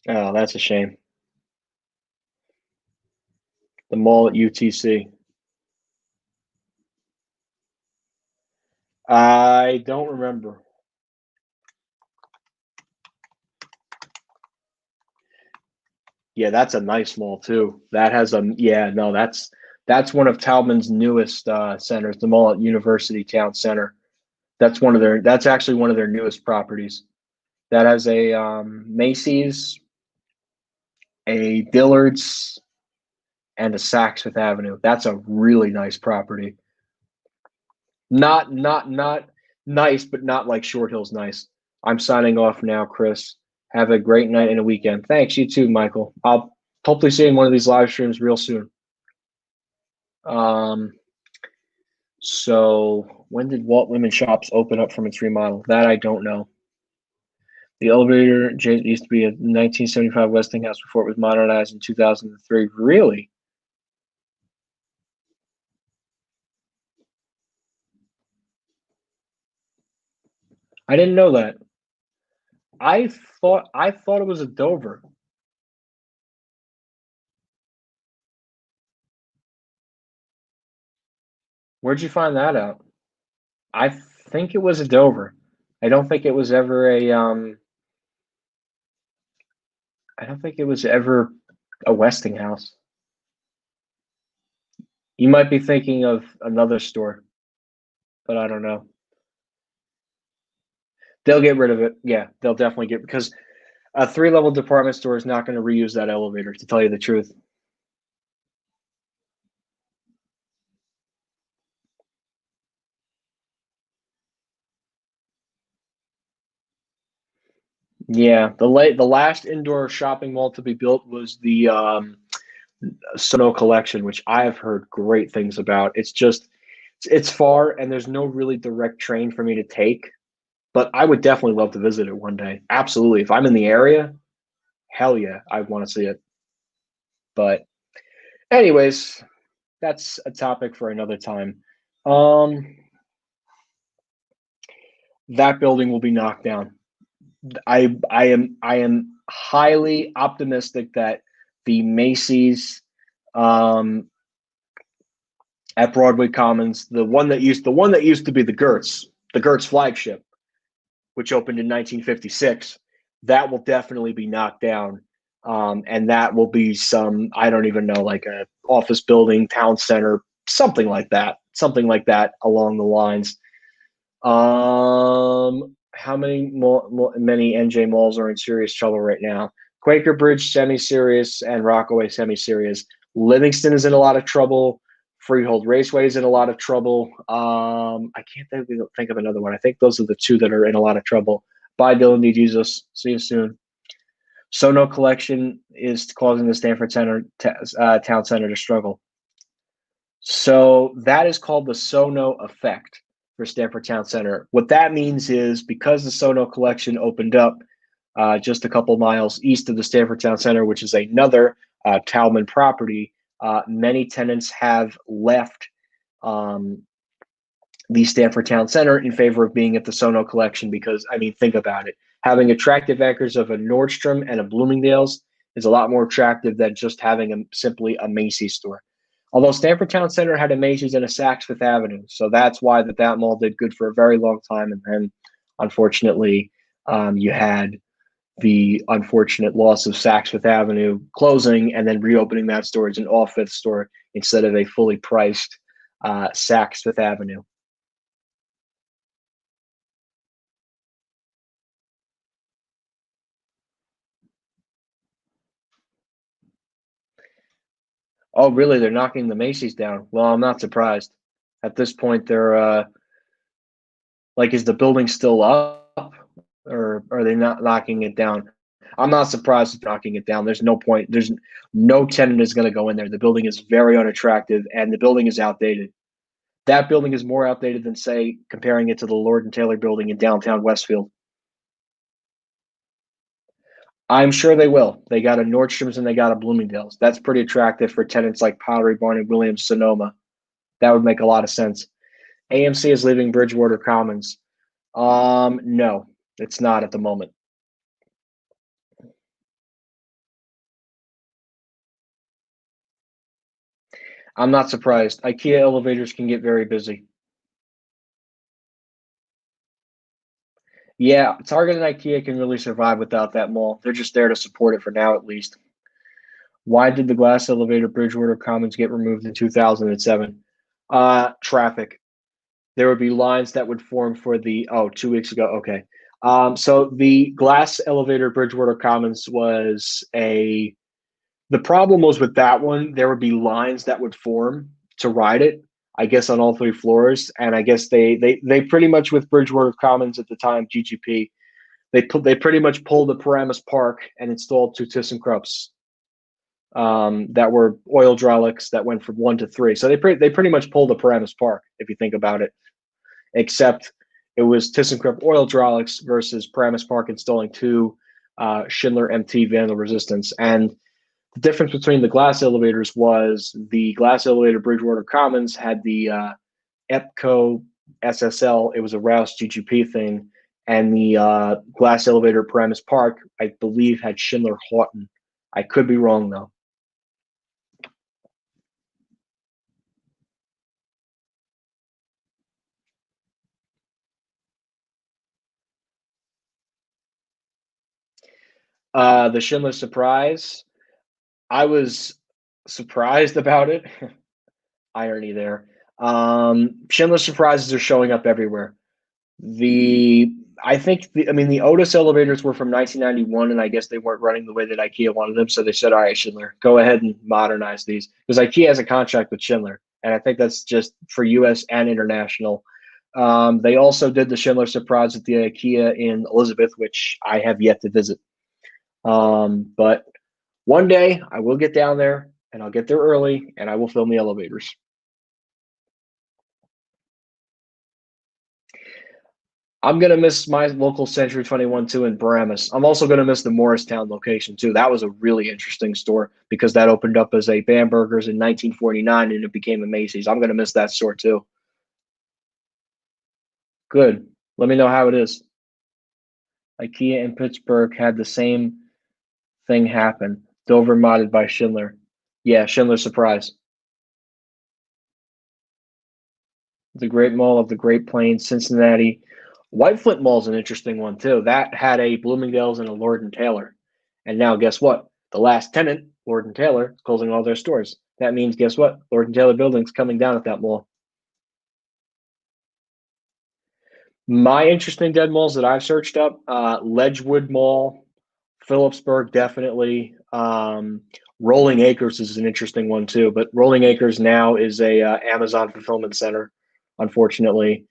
Oh, that's a shame. The mall at UTC. I don't remember. Yeah, that's a nice mall too. That has a yeah, no, that's one of Taubman's newest centers, the mall at University Town Center. That's actually one of their newest properties. That has a Macy's, a Dillard's, and a Saks Fifth Avenue. That's a really nice property. Not nice, but not like Short Hills nice. I'm signing off now, Chris. Have a great night and a weekend. Thanks, you too, Michael. I'll hopefully see you in one of these live streams real soon. Um, so when did Walt Women Shops open up from its remodel? That I don't know. The elevator used to be a 1975 Westinghouse before it was modernized in 2003. Really? I didn't know that. I thought it was a Dover. Where'd you find that out? I think it was a Dover. I don't think it was ever a I don't think it was ever a Westinghouse. You might be thinking of another store, but I don't know. They'll get rid of it. Yeah, they'll definitely get because a three-level department store is not going to reuse that elevator, to tell you the truth. Yeah, the last indoor shopping mall to be built was the Sono Collection, which I have heard great things about. It's far and there's no really direct train for me to take, but I would definitely love to visit it one day. Absolutely. If I'm in the area, hell yeah, I want to see it. But anyways, that's a topic for another time. Um, that building will be knocked down. I am highly optimistic that the Macy's um, at Broadway Commons, the one that used to be the Gertz flagship, which opened in 1956, that will definitely be knocked down. And that will be some, I don't even know, like a office building, town center, something like that along the lines. How many NJ malls are in serious trouble right now? Quaker Bridge semi-serious and Rockaway semi-serious. Livingston is in a lot of trouble. Freehold Raceway is in a lot of trouble. I can't think of another one. I think those are the two that are in a lot of trouble. Bye, Dylan D. Jesus. See you soon. Sono Collection is causing the Stanford Town Center to struggle. So that is called the Sono effect for Stanford Town Center. What that means is because the Sono Collection opened up just a couple miles east of the Stanford Town Center, which is another Talman property, many tenants have left um, the Stanford Town Center in favor of being at the Sono Collection because, I mean, think about it. Having attractive anchors of a Nordstrom and a Bloomingdale's is a lot more attractive than just having simply a Macy's store. Although Stanford Town Center had a Macy's and a Saks Fifth Avenue, so that's why that mall did good for a very long time, and then unfortunately, you had the unfortunate loss of Saks Fifth Avenue closing and then reopening that store as an off Fifth store instead of a fully priced Saks Fifth Avenue. Oh, really? They're knocking the Macy's down. Well, I'm not surprised. At this point, they're like, is the building still up, or are they not knocking it down? I'm not surprised if they're knocking it down. There's no point. There's no tenant is going to go in there. The building is very unattractive, and the building is outdated. That building is more outdated than, say, comparing it to the Lord and Taylor building in downtown Westfield. I'm sure they will. They got a Nordstrom's and they got a Bloomingdale's. That's pretty attractive for tenants like Pottery Barn and Williams Sonoma. That would make a lot of sense. AMC is leaving Bridgewater Commons. No, it's not at the moment. I'm not surprised. IKEA elevators can get very busy. Yeah, Target and IKEA can really survive without that mall. They're just there to support it for now, at least. Why did the glass elevator Bridgewater Commons get removed in 2007? Traffic. There would be lines that would form for the 2 weeks ago. Okay. So the glass elevator Bridgewater Commons was the problem was with that one, there would be lines that would form to ride it, I guess on all three floors. And I guess they pretty much with Bridgewater Commons at the time, GGP, they pretty much pulled the Paramus Park and installed two ThyssenKrupps that were oil hydraulics that went from 1 to 3. So they pretty much pulled the Paramus Park, if you think about it, except it was ThyssenKrupp oil hydraulics versus Paramus Park installing two Schindler MT vandal resistance. And the difference between the glass elevators was the glass elevator Bridgewater Commons had the EPCO SSL. It was a Rouse GGP thing. And the glass elevator Paramus Park, I believe, had Schindler Houghton. I could be wrong, though. The Schindler Surprise, I was surprised about it. Irony there. Schindler Surprises are showing up everywhere. The Otis elevators were from 1991, and I guess they weren't running the way that IKEA wanted them. So they said, "All right, Schindler, go ahead and modernize these," because IKEA has a contract with Schindler, and I think that's just for U.S. and international. They also did the Schindler Surprise at the IKEA in Elizabeth, which I have yet to visit. But one day I will get down there, and I'll get there early, and I will film the elevators. I'm gonna miss my local Century 21 too in Paramus. I'm also gonna miss the Morristown location too. That was a really interesting store because that opened up as a Bamberger's in 1949 and it became a Macy's. I'm gonna miss that store too. Good. Let me know how it is. IKEA in Pittsburgh had the same thing happen. Dover modded by Schindler. Yeah, Schindler Surprise. The Great Mall of the Great Plains, Cincinnati. White Flint Mall is an interesting one too. That had a Bloomingdale's and a Lord and Taylor. And now guess what? The last tenant, Lord and Taylor, is closing all their stores. That means guess what? Lord and Taylor building's coming down at that mall. My interesting dead malls that I've searched up, Ledgewood Mall, Phillipsburg, definitely. Rolling Acres is an interesting one too, but Rolling Acres now is a Amazon fulfillment center, unfortunately.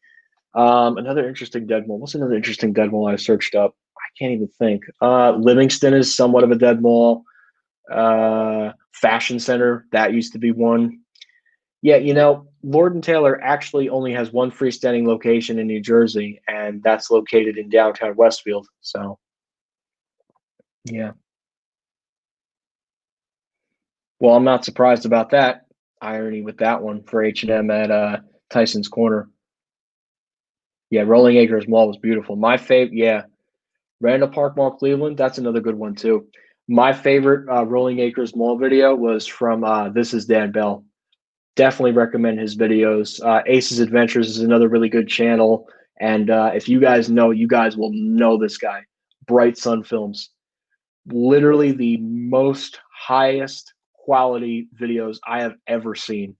Another interesting dead mall. What's another interesting dead mall I searched up? I can't even think. Livingston is somewhat of a dead mall. Fashion Center, that used to be one. Yeah, Lord and Taylor actually only has one freestanding location in New Jersey, and that's located in downtown Westfield. So, yeah. Well, I'm not surprised about that irony with that one for H&M at Tyson's Corner. Yeah, Rolling Acres Mall was beautiful. My favorite, yeah, Randall Park Mall, Cleveland. That's another good one too. My favorite Rolling Acres Mall video was from This Is Dan Bell. Definitely recommend his videos. Ace's Adventures is another really good channel. And if you guys know, you guys will know this guy. Bright Sun Films. Literally the most highest quality videos I have ever seen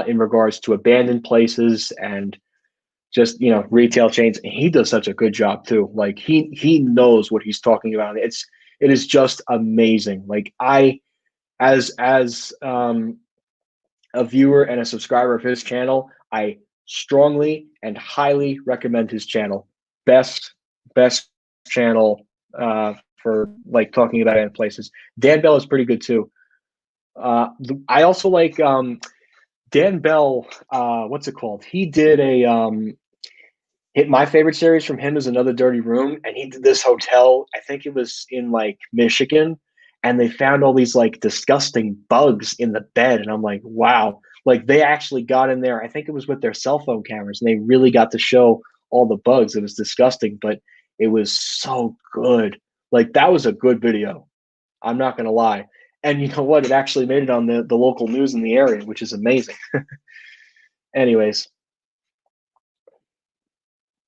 in regards to abandoned places and just retail chains. And he does such a good job too. Like he knows what he's talking about. It is just amazing. Like I as a viewer and a subscriber of his channel, I strongly and highly recommend his channel. Best channel for like talking about it places. Dan Bell is pretty good too. I also like Dan Bell. What's it called? He did my favorite series from him is Another Dirty Room, and he did this hotel. I think it was in like Michigan, and they found all these like disgusting bugs in the bed, and I'm like, wow, like they actually got in there. I think it was with their cell phone cameras, and they really got to show all the bugs. It was disgusting, but it was so good. Like that was a good video. I'm not gonna lie. And you know what? It actually made it on the local news in the area, which is amazing. Anyways,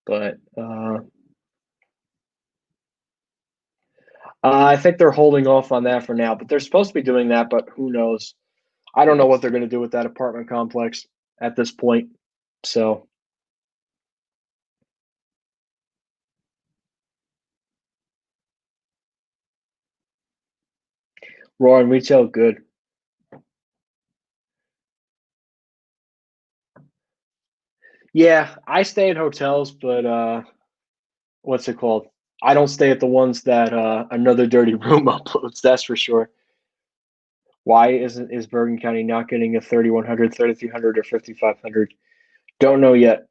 but I think they're holding off on that for now, but they're supposed to be doing that, but who knows? I don't know what they're going to do with that apartment complex at this point. So, raw and retail, good. Yeah, I stay at hotels, but what's it called? I don't stay at the ones that Another Dirty Room uploads. That's for sure. Why is Bergen County not getting a 3100, 3300, or 5500? Don't know yet.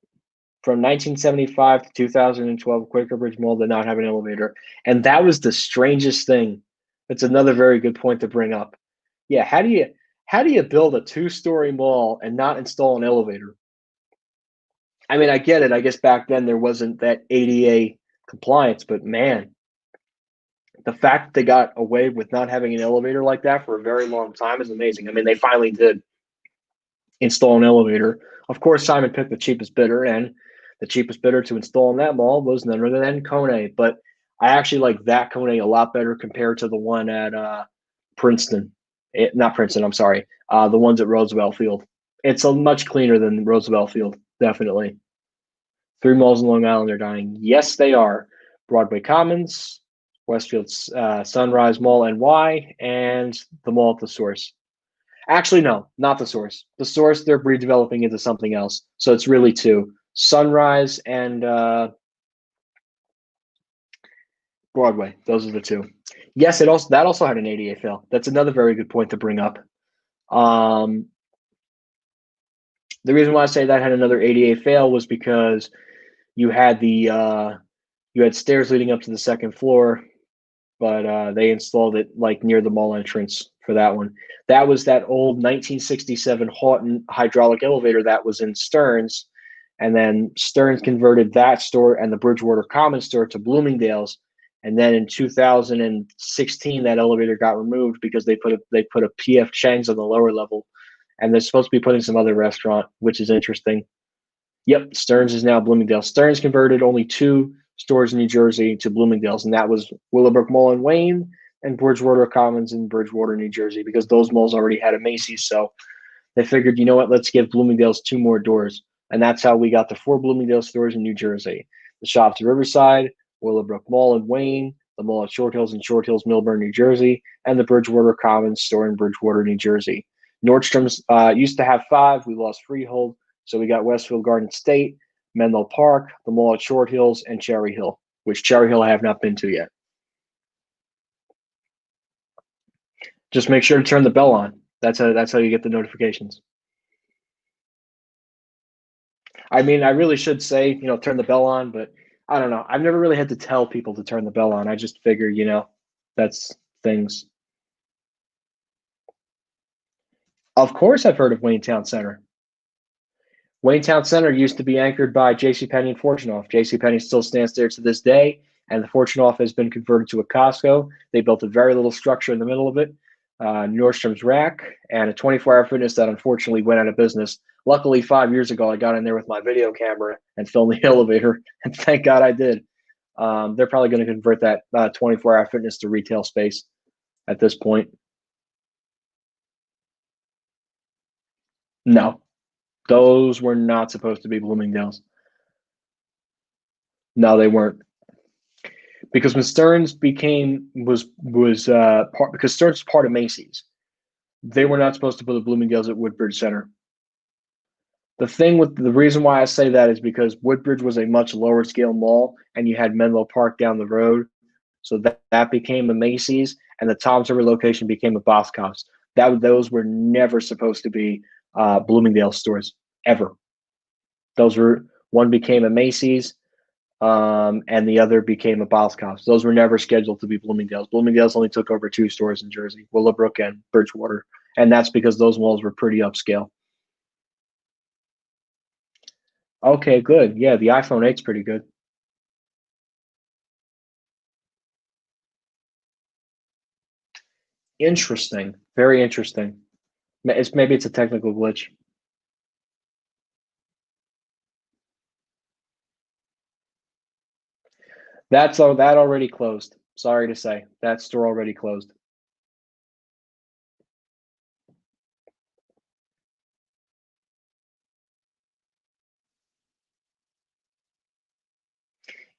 From 1975 to 2012, Quaker Bridge Mall did not have an elevator, and that was the strangest thing. That's another very good point to bring up. Yeah, how do you build a two-story mall and not install an elevator? I mean, I get it. I guess back then there wasn't that ADA compliance, but man, the fact that they got away with not having an elevator like that for a very long time is amazing. I mean, they finally did install an elevator. Of course, Simon picked the cheapest bidder, and the cheapest bidder to install in that mall was none other than Kone. But I actually like that Kone a lot better compared to the one at Princeton. Not Princeton, I'm sorry. The ones at Roosevelt Field. It's a much cleaner than Roosevelt Field, definitely. Three malls in Long Island are dying. Yes, they are. Broadway Commons, Westfield's Sunrise Mall NY, and the mall at the Source. Actually, no, not the Source. The Source, they're redeveloping into something else. So it's really two: Sunrise and Broadway. Those are the two. Yes, it also had an ADA fail. That's another very good point to bring up. Um, the reason why I say that had another ADA fail was because you had you had stairs leading up to the second floor, but they installed it like near the mall entrance for that one. That was that old 1967 Houghton hydraulic elevator that was in Stearns, and then Stearns converted that store and the Bridgewater Common store to Bloomingdale's. And then in 2016, that elevator got removed because they put a PF Chang's on the lower level, and they're supposed to be putting some other restaurant, which is interesting. Yep, Stearns is now Bloomingdale. Stearns converted only two stores in New Jersey to Bloomingdale's, and that was Willowbrook Mall in Wayne and Bridgewater Commons in Bridgewater, New Jersey, because those malls already had a Macy's. So they figured, you know what, let's give Bloomingdale's two more doors. And that's how we got the four Bloomingdale stores in New Jersey. The Shops at Riverside, Willowbrook Mall in Wayne, the mall at Short Hills in Short Hills, Millburn, New Jersey, and the Bridgewater Commons store in Bridgewater, New Jersey. Nordstrom's used to have five. We lost Freehold. So we got Westfield Garden State, Menlo Park, the mall at Short Hills, and Cherry Hill, which Cherry Hill I have not been to yet. Just make sure to turn the bell on. That's how you get the notifications. I mean, I really should say, turn the bell on, but I don't know. I've never really had to tell people to turn the bell on. I just figure, that's things. Of course, I've heard of Wayne Town Center. Wayne Town Center used to be anchored by Jcpenney and Fortunoff. Jcpenney still stands there to this day, and the Fortunoff has been converted to a Costco. They built a very little structure in the middle of it, Nordstrom's Rack, and a 24-hour fitness that unfortunately went out of business. Luckily, 5 years ago, I got in there with my video camera and filmed the elevator, and thank God I did. They're probably going to convert that 24-hour fitness to retail space at this point. No, those were not supposed to be Bloomingdale's. No, they weren't. Because when Stearns became was part because Stearns was part of Macy's, they were not supposed to put the Bloomingdale's at Woodbridge Center. The reason why I say that is because Woodbridge was a much lower scale mall, and you had Menlo Park down the road, so that became a Macy's, and the Tom's River location became a Boscov's. Those were never supposed to be Bloomingdale stores ever. Those were one became a Macy's, and the other became a Boscov's. Those were never scheduled to be Bloomingdale's. Bloomingdale's only took over two stores in Jersey, Willowbrook and Bridgewater, and that's because those malls were pretty upscale. Okay, good. Yeah, the iPhone 8's pretty good. Interesting. Very interesting. Maybe it's a technical glitch. That already closed. Sorry to say, that store already closed.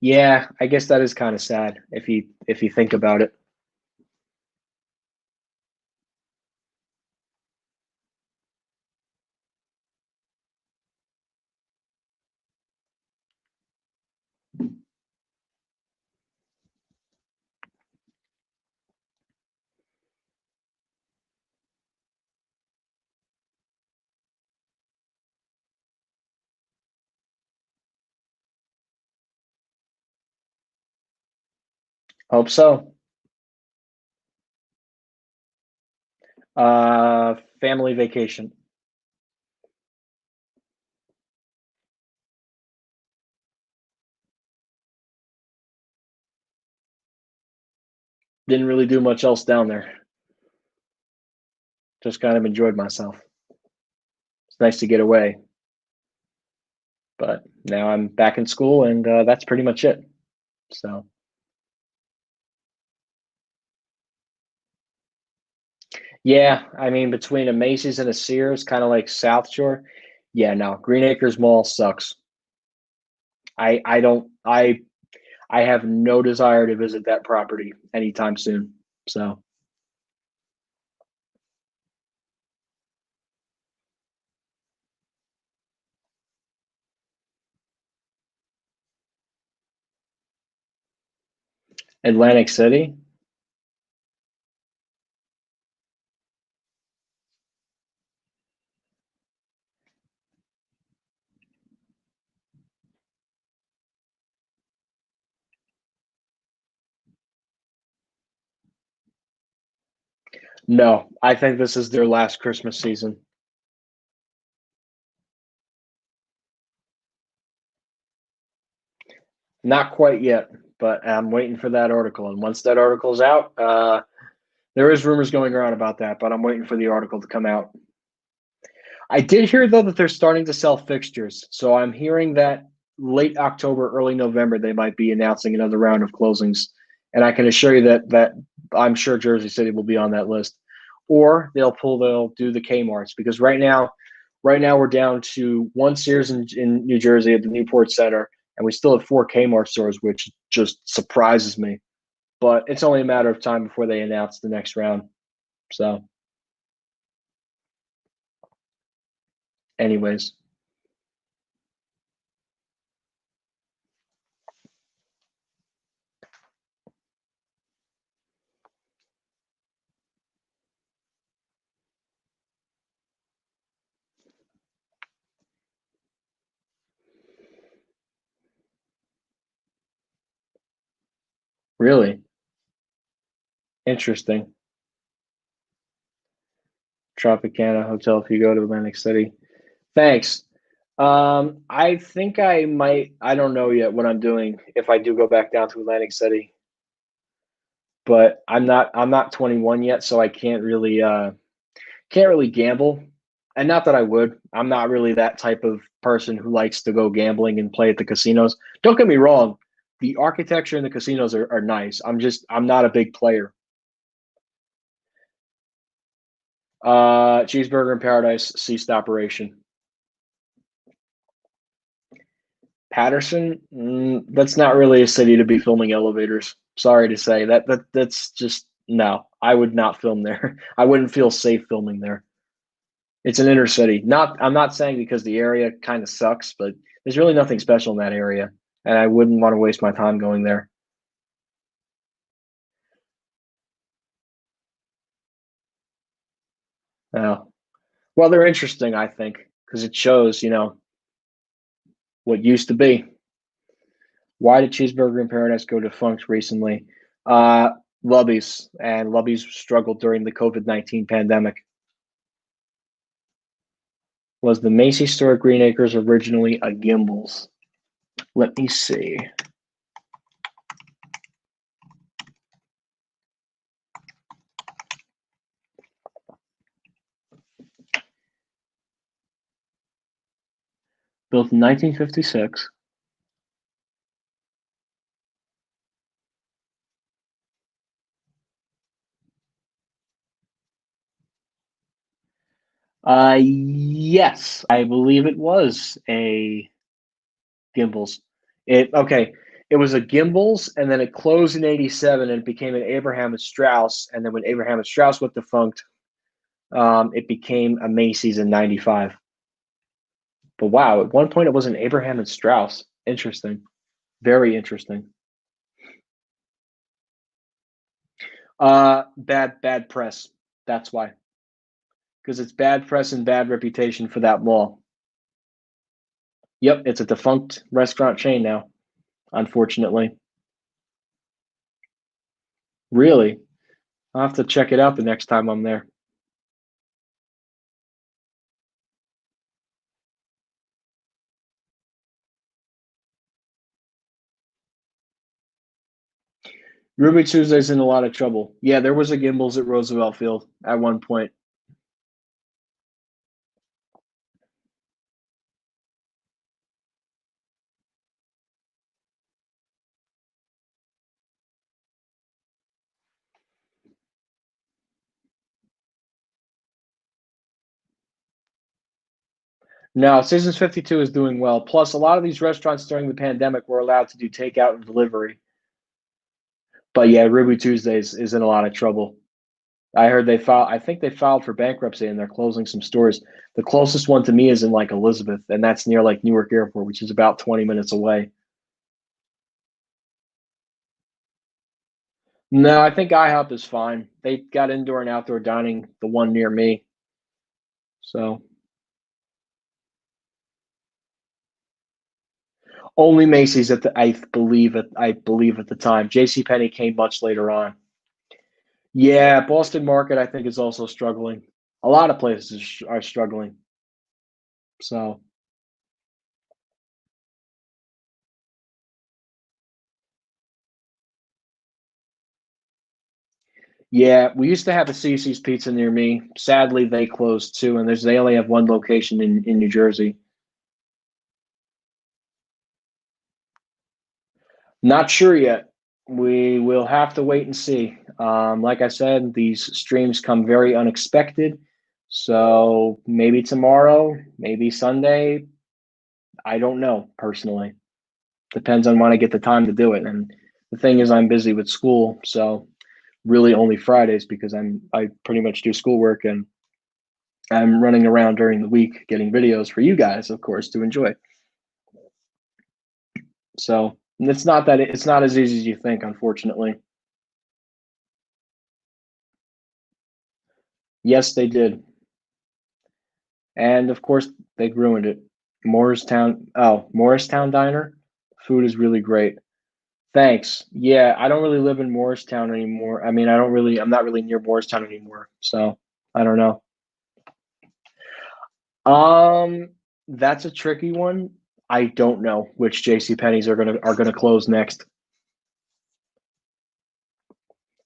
Yeah, I guess that is kind of sad if you think about it. Hope so. Family vacation. Didn't really do much else down there. Just kind of enjoyed myself. It's nice to get away. But now I'm back in school, and that's pretty much it. So, yeah, I mean, between a Macy's and a Sears, kind of like South Shore. Yeah, no, Green Acres Mall sucks. I don't I have no desire to visit that property anytime soon. So, Atlantic City. No, I think this is their last Christmas season. Not quite yet, but I'm waiting for that article. And once that article's out, there is rumors going around about that, but I'm waiting for the article to come out. I did hear though that they're starting to sell fixtures, so I'm hearing that late October, early November, they might be announcing another round of closings. And I can assure you that I'm sure Jersey City will be on that list, or they'll do the Kmart's because right now we're down to one Sears in New Jersey at the Newport Center, and we still have four Kmart stores, which just surprises me. But it's only a matter of time before they announce the next round. So, anyways, really interesting. Tropicana Hotel if you go to Atlantic City. Thanks. I think I might. I don't know yet what I'm doing if I do go back down to Atlantic City, but I'm not 21 yet, so I can't really gamble. And not that I would. I'm not really that type of person who likes to go gambling and play at the casinos. Don't get me wrong. The architecture in the casinos are nice. I'm not a big player. Cheeseburger in Paradise ceased operation. Patterson, that's not really a city to be filming elevators. Sorry to say that's just no. I would not film there. I wouldn't feel safe filming there. It's an inner city. Not I'm not saying because the area kind of sucks, but there's really nothing special in that area, and I wouldn't want to waste my time going there. Uh, well, they're interesting, I think, because it shows what used to be. Why did Cheeseburger in Paradise go defunct recently? Uh, Lubbies and Lubbies struggled during the COVID-19 pandemic. Was the Macy store at Green Acres originally a Gimbels? Let me see. Built in 1956. Yes, I believe it was a Gimbals. Okay. It was a Gimbals, and then it closed in '87, and it became an Abraham and Strauss. And then when Abraham and Strauss went defunct, it became a Macy's in '95. But wow, at one point it was an Abraham and Strauss. Interesting, very interesting. Bad press. That's why, because it's bad press and bad reputation for that mall. Yep, it's a defunct restaurant chain now, unfortunately. Really, I'll have to check it out the next time I'm there. Ruby Tuesday's in a lot of trouble. Yeah, there was a Gimbals at Roosevelt Field at one point. No, Seasons 52 is doing well. Plus, a lot of these restaurants during the pandemic were allowed to do takeout and delivery. But yeah, Ruby Tuesdays is in a lot of trouble. I heard they filed. I think they filed for bankruptcy and they're closing some stores. The closest one to me is in like Elizabeth, and that's near like Newark Airport, which is about 20 minutes away. No, I think IHOP is fine. They got indoor and outdoor dining, the one near me. So only Macy's at the I believe at the time. Jcpenney came much later on. Yeah, Boston Market I think is also struggling. A lot of places are struggling. So yeah, we used to have a CC's Pizza near me. Sadly, they closed too, and they only have one location in New Jersey. Not sure yet. We will have to wait and see. Like I said, these streams come very unexpected. So maybe tomorrow, maybe Sunday. I don't know personally. Depends on when I get the time to do it. And the thing is, I'm busy with school, so really only Fridays because I pretty much do schoolwork and I'm running around during the week getting videos for you guys, of course, to enjoy. So it's not as easy as you think, unfortunately. Yes, they did. And of course, they ruined it. Morristown Diner. Food is really great. Thanks. Yeah, I don't really live in Morristown anymore. I mean, I'm not really near Morristown anymore. So I don't know. Um, that's a tricky one. I don't know which J.C. Penney's are gonna close next.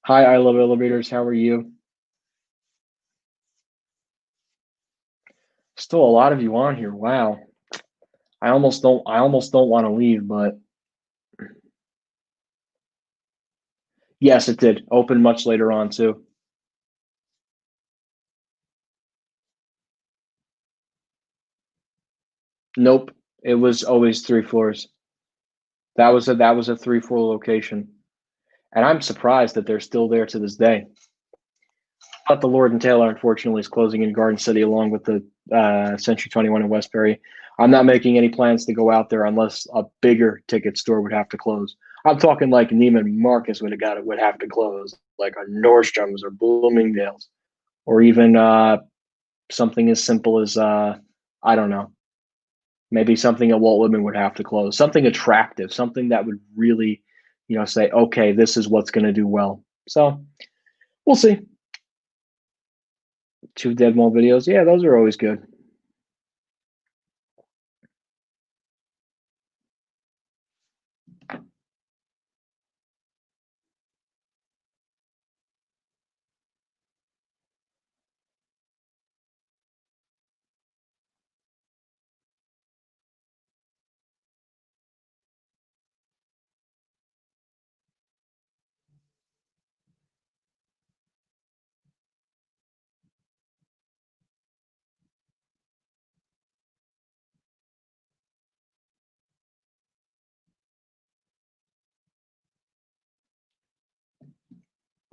Hi, I love elevators. How are you? Still a lot of you on here. Wow. I almost don't want to leave, but yes, it did. Open much later on too. Nope. It was always three floors. That was a 3-floor location. And I'm surprised that they're still there to this day. But the Lord and Taylor, unfortunately, is closing in Garden City along with the Century 21 in Westbury. I'm not making any plans to go out there unless a bigger ticket store would have to close. I'm talking like Neiman Marcus would have to close, like a Nordstrom's or Bloomingdale's, or even something as simple as I don't know, maybe something at Walt Whitman would have to close. Something attractive, something that would really, say, okay, this is what's going to do well. So we'll see. Two Dead Mall videos, yeah, those are always good.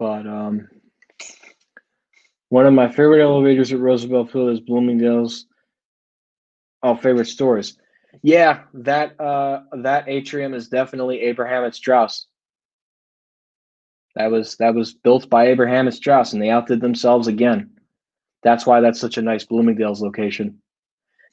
But one of my favorite elevators at Roosevelt Field is Bloomingdale's. Oh, favorite stores. Yeah, that atrium is definitely Abraham and Strauss. That was built by Abraham and Strauss, and they outdid themselves again. That's why that's such a nice Bloomingdale's location.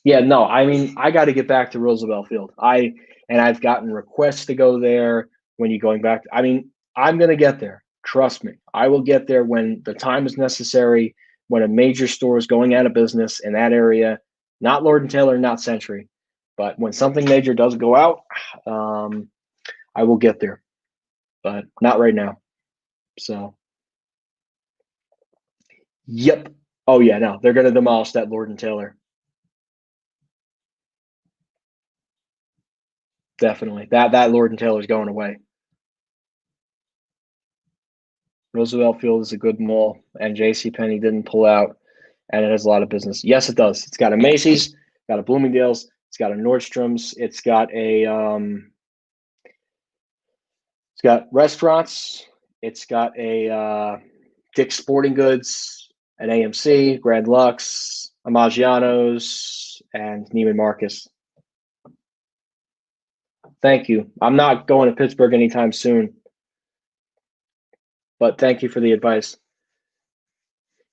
Yeah, no, I mean, I got to get back to Roosevelt Field. I've gotten requests to go there when you're going back. I mean, I'm going to get there. Trust me. I will get there when the time is necessary, when a major store is going out of business in that area, not Lord and Taylor, not Century. But when something major does go out, I will get there, but not right now. So, yep. Oh, yeah, no, they're going to demolish that Lord and Taylor. Definitely. That Lord and Taylor is going away. Roosevelt Field is a good mall, and Jcpenney didn't pull out, and it has a lot of business. Yes, it does. It's got a Macy's, got a Bloomingdale's, it's got a Nordstrom's, it's got restaurants, it's got a Dick's Sporting Goods, an AMC, Grand Lux, a Maggiano's, and Neiman Marcus. Thank you. I'm not going to Pittsburgh anytime soon, but thank you for the advice.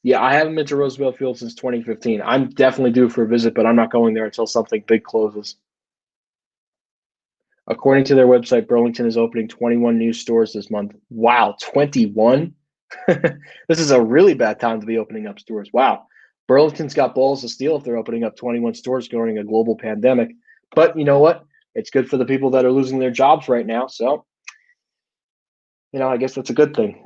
Yeah, I haven't been to Roosevelt Field since 2015. I'm definitely due for a visit, but I'm not going there until something big closes. According to their website, Burlington is opening 21 new stores this month. Wow, 21? This is a really bad time to be opening up stores. Wow. Burlington's got balls of steel if they're opening up 21 stores during a global pandemic. But you know what? It's good for the people that are losing their jobs right now. So, I guess that's a good thing.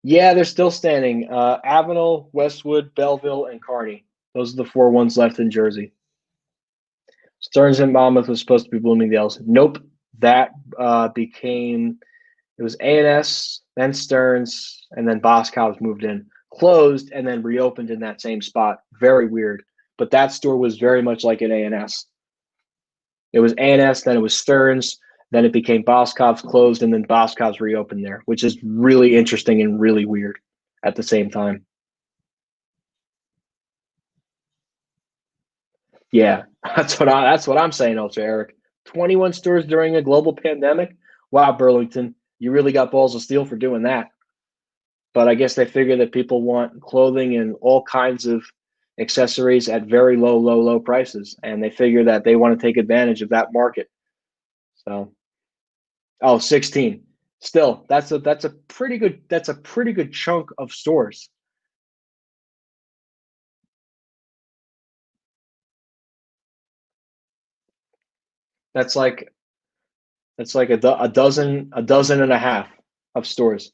Yeah, they're still standing. Avenel, Westwood, Belleville, and Kearny. Those are the 4 ones left in Jersey. Stearns and Monmouth was supposed to be Bloomingdale's. Nope. That became, it was A&S, then Stearns, and then Boscov's moved in. Closed and then reopened in that same spot. Very weird. But that store was very much like an A&S. It was A&S, then it was Stearns, then it became Boscov's, closed, and then Boscov's reopened there, which is really interesting and really weird at the same time. Yeah, that's what I'm saying, also, Eric. 21 stores during a global pandemic. Wow, Burlington, you really got balls of steel for doing that. But I guess they figure that people want clothing and all kinds of accessories at very low prices, and they figure that they want to take advantage of that market. So, 16. Still, that's a pretty good chunk of stores. That's like a dozen and a half of stores,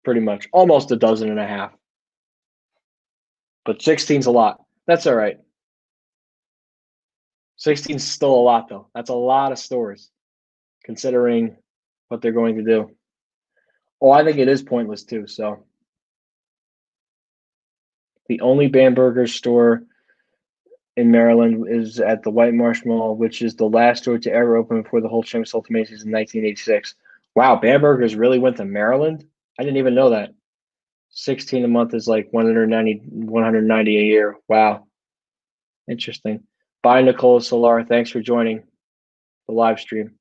pretty much, almost a dozen and a half. But 16's a lot. That's all right. 16's still a lot, though. That's a lot of stores, considering what they're going to do. Oh, I think it is pointless too. So the only Bamberger store in Maryland is at the White Marsh Mall, which is the last store to ever open before the whole chain sold to Macy's in 1986. Wow, Bamberger's really went to Maryland? I didn't even know that. 16 a month is like 190 a year. Wow. Interesting. Bye, Nicole Solar. Thanks for joining the live stream.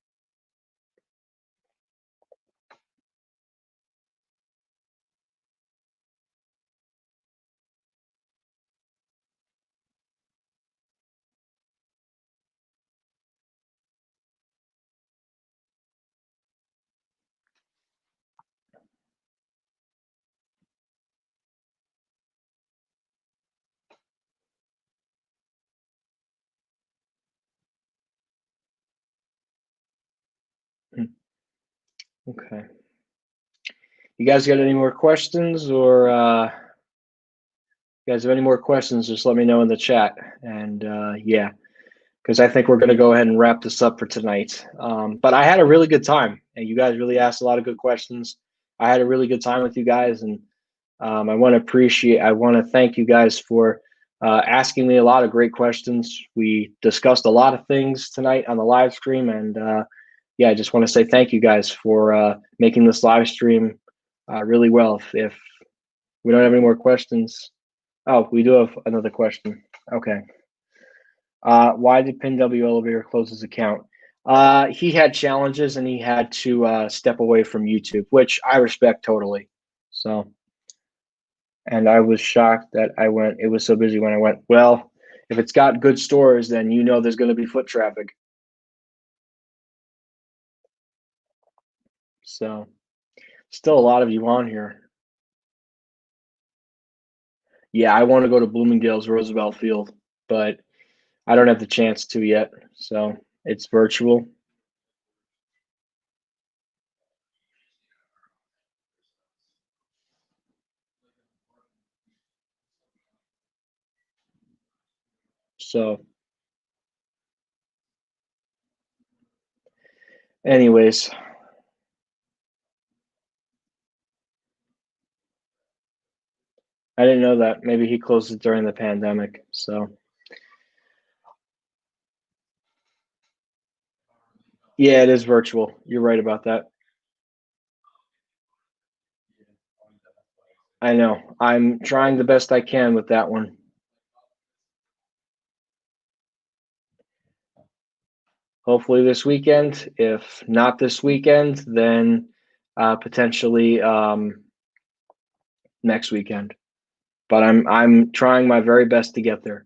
Okay. You guys got any more questions, or you guys have any more questions, just let me know in the chat. And yeah, because I think we're going to go ahead and wrap this up for tonight. But I had a really good time, and you guys really asked a lot of good questions. I had a really good time with you guys, and I want to thank you guys for asking me a lot of great questions. We discussed a lot of things tonight on the live stream, and yeah, I just want to say thank you guys for making this live stream really well. If we don't have any more questions, oh, we do have another question. Okay. Why did PinW Elevator close his account? He had challenges and he had to step away from YouTube, which I respect totally. So, and I was shocked that it was so busy when I went, well, if it's got good stores, then you know there's going to be foot traffic. So, still a lot of you on here. Yeah, I want to go to Bloomingdale's Roosevelt Field, but I don't have the chance to yet. So, it's virtual. So, anyways, I didn't know that. Maybe he closed it during the pandemic. So, yeah, it is virtual. You're right about that. I know. I'm trying the best I can with that one. Hopefully this weekend. If not this weekend, then potentially next weekend. But I'm trying my very best to get there.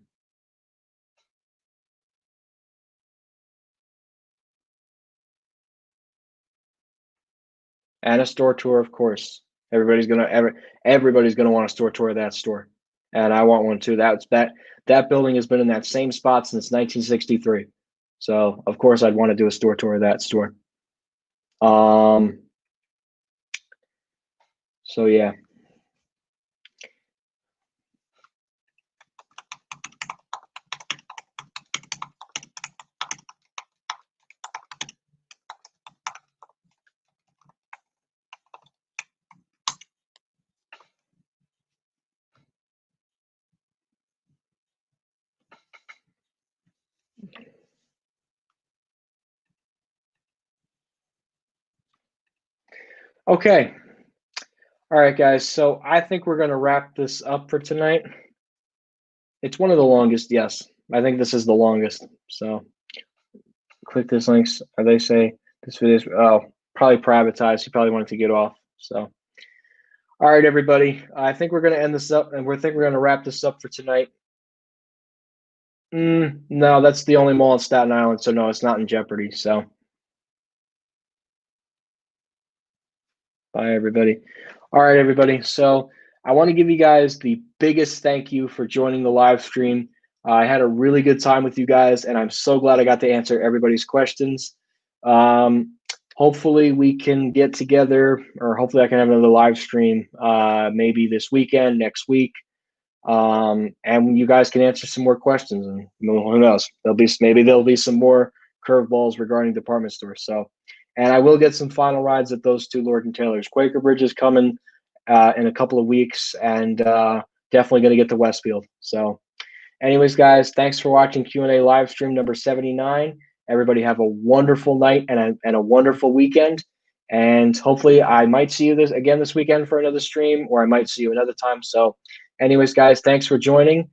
And a store tour, of course. Everybody's gonna want a store tour of that store, and I want one too. That building has been in that same spot since 1963, so of course I'd want to do a store tour of that store. So yeah. Okay. All right, guys. So I think we're gonna wrap this up for tonight. It's one of the longest. Yes, I think this is the longest. So click this links. They say this video is probably privatized. He probably wanted to get off. So. All right, everybody. I think we're going to end this up, and we're going to wrap this up for tonight. No, that's the only mall in Staten Island, so no, it's not in jeopardy. So, bye, everybody. All right, everybody. So, I want to give you guys the biggest thank you for joining the live stream. I had a really good time with you guys, and I'm so glad I got to answer everybody's questions. Hopefully we can get together, or hopefully I can have another live stream maybe this weekend, next week. And you guys can answer some more questions, and who knows, maybe there'll be some more curveballs regarding department stores. So, and I will get some final rides at those two Lord and Taylors. Quaker Bridge is coming in a couple of weeks, and definitely going to get to Westfield. So, anyways, guys, thanks for watching Q&A live stream number 79. Everybody have a wonderful night and a wonderful weekend. And hopefully I might see you this weekend for another stream, or I might see you another time. So anyways, guys, thanks for joining.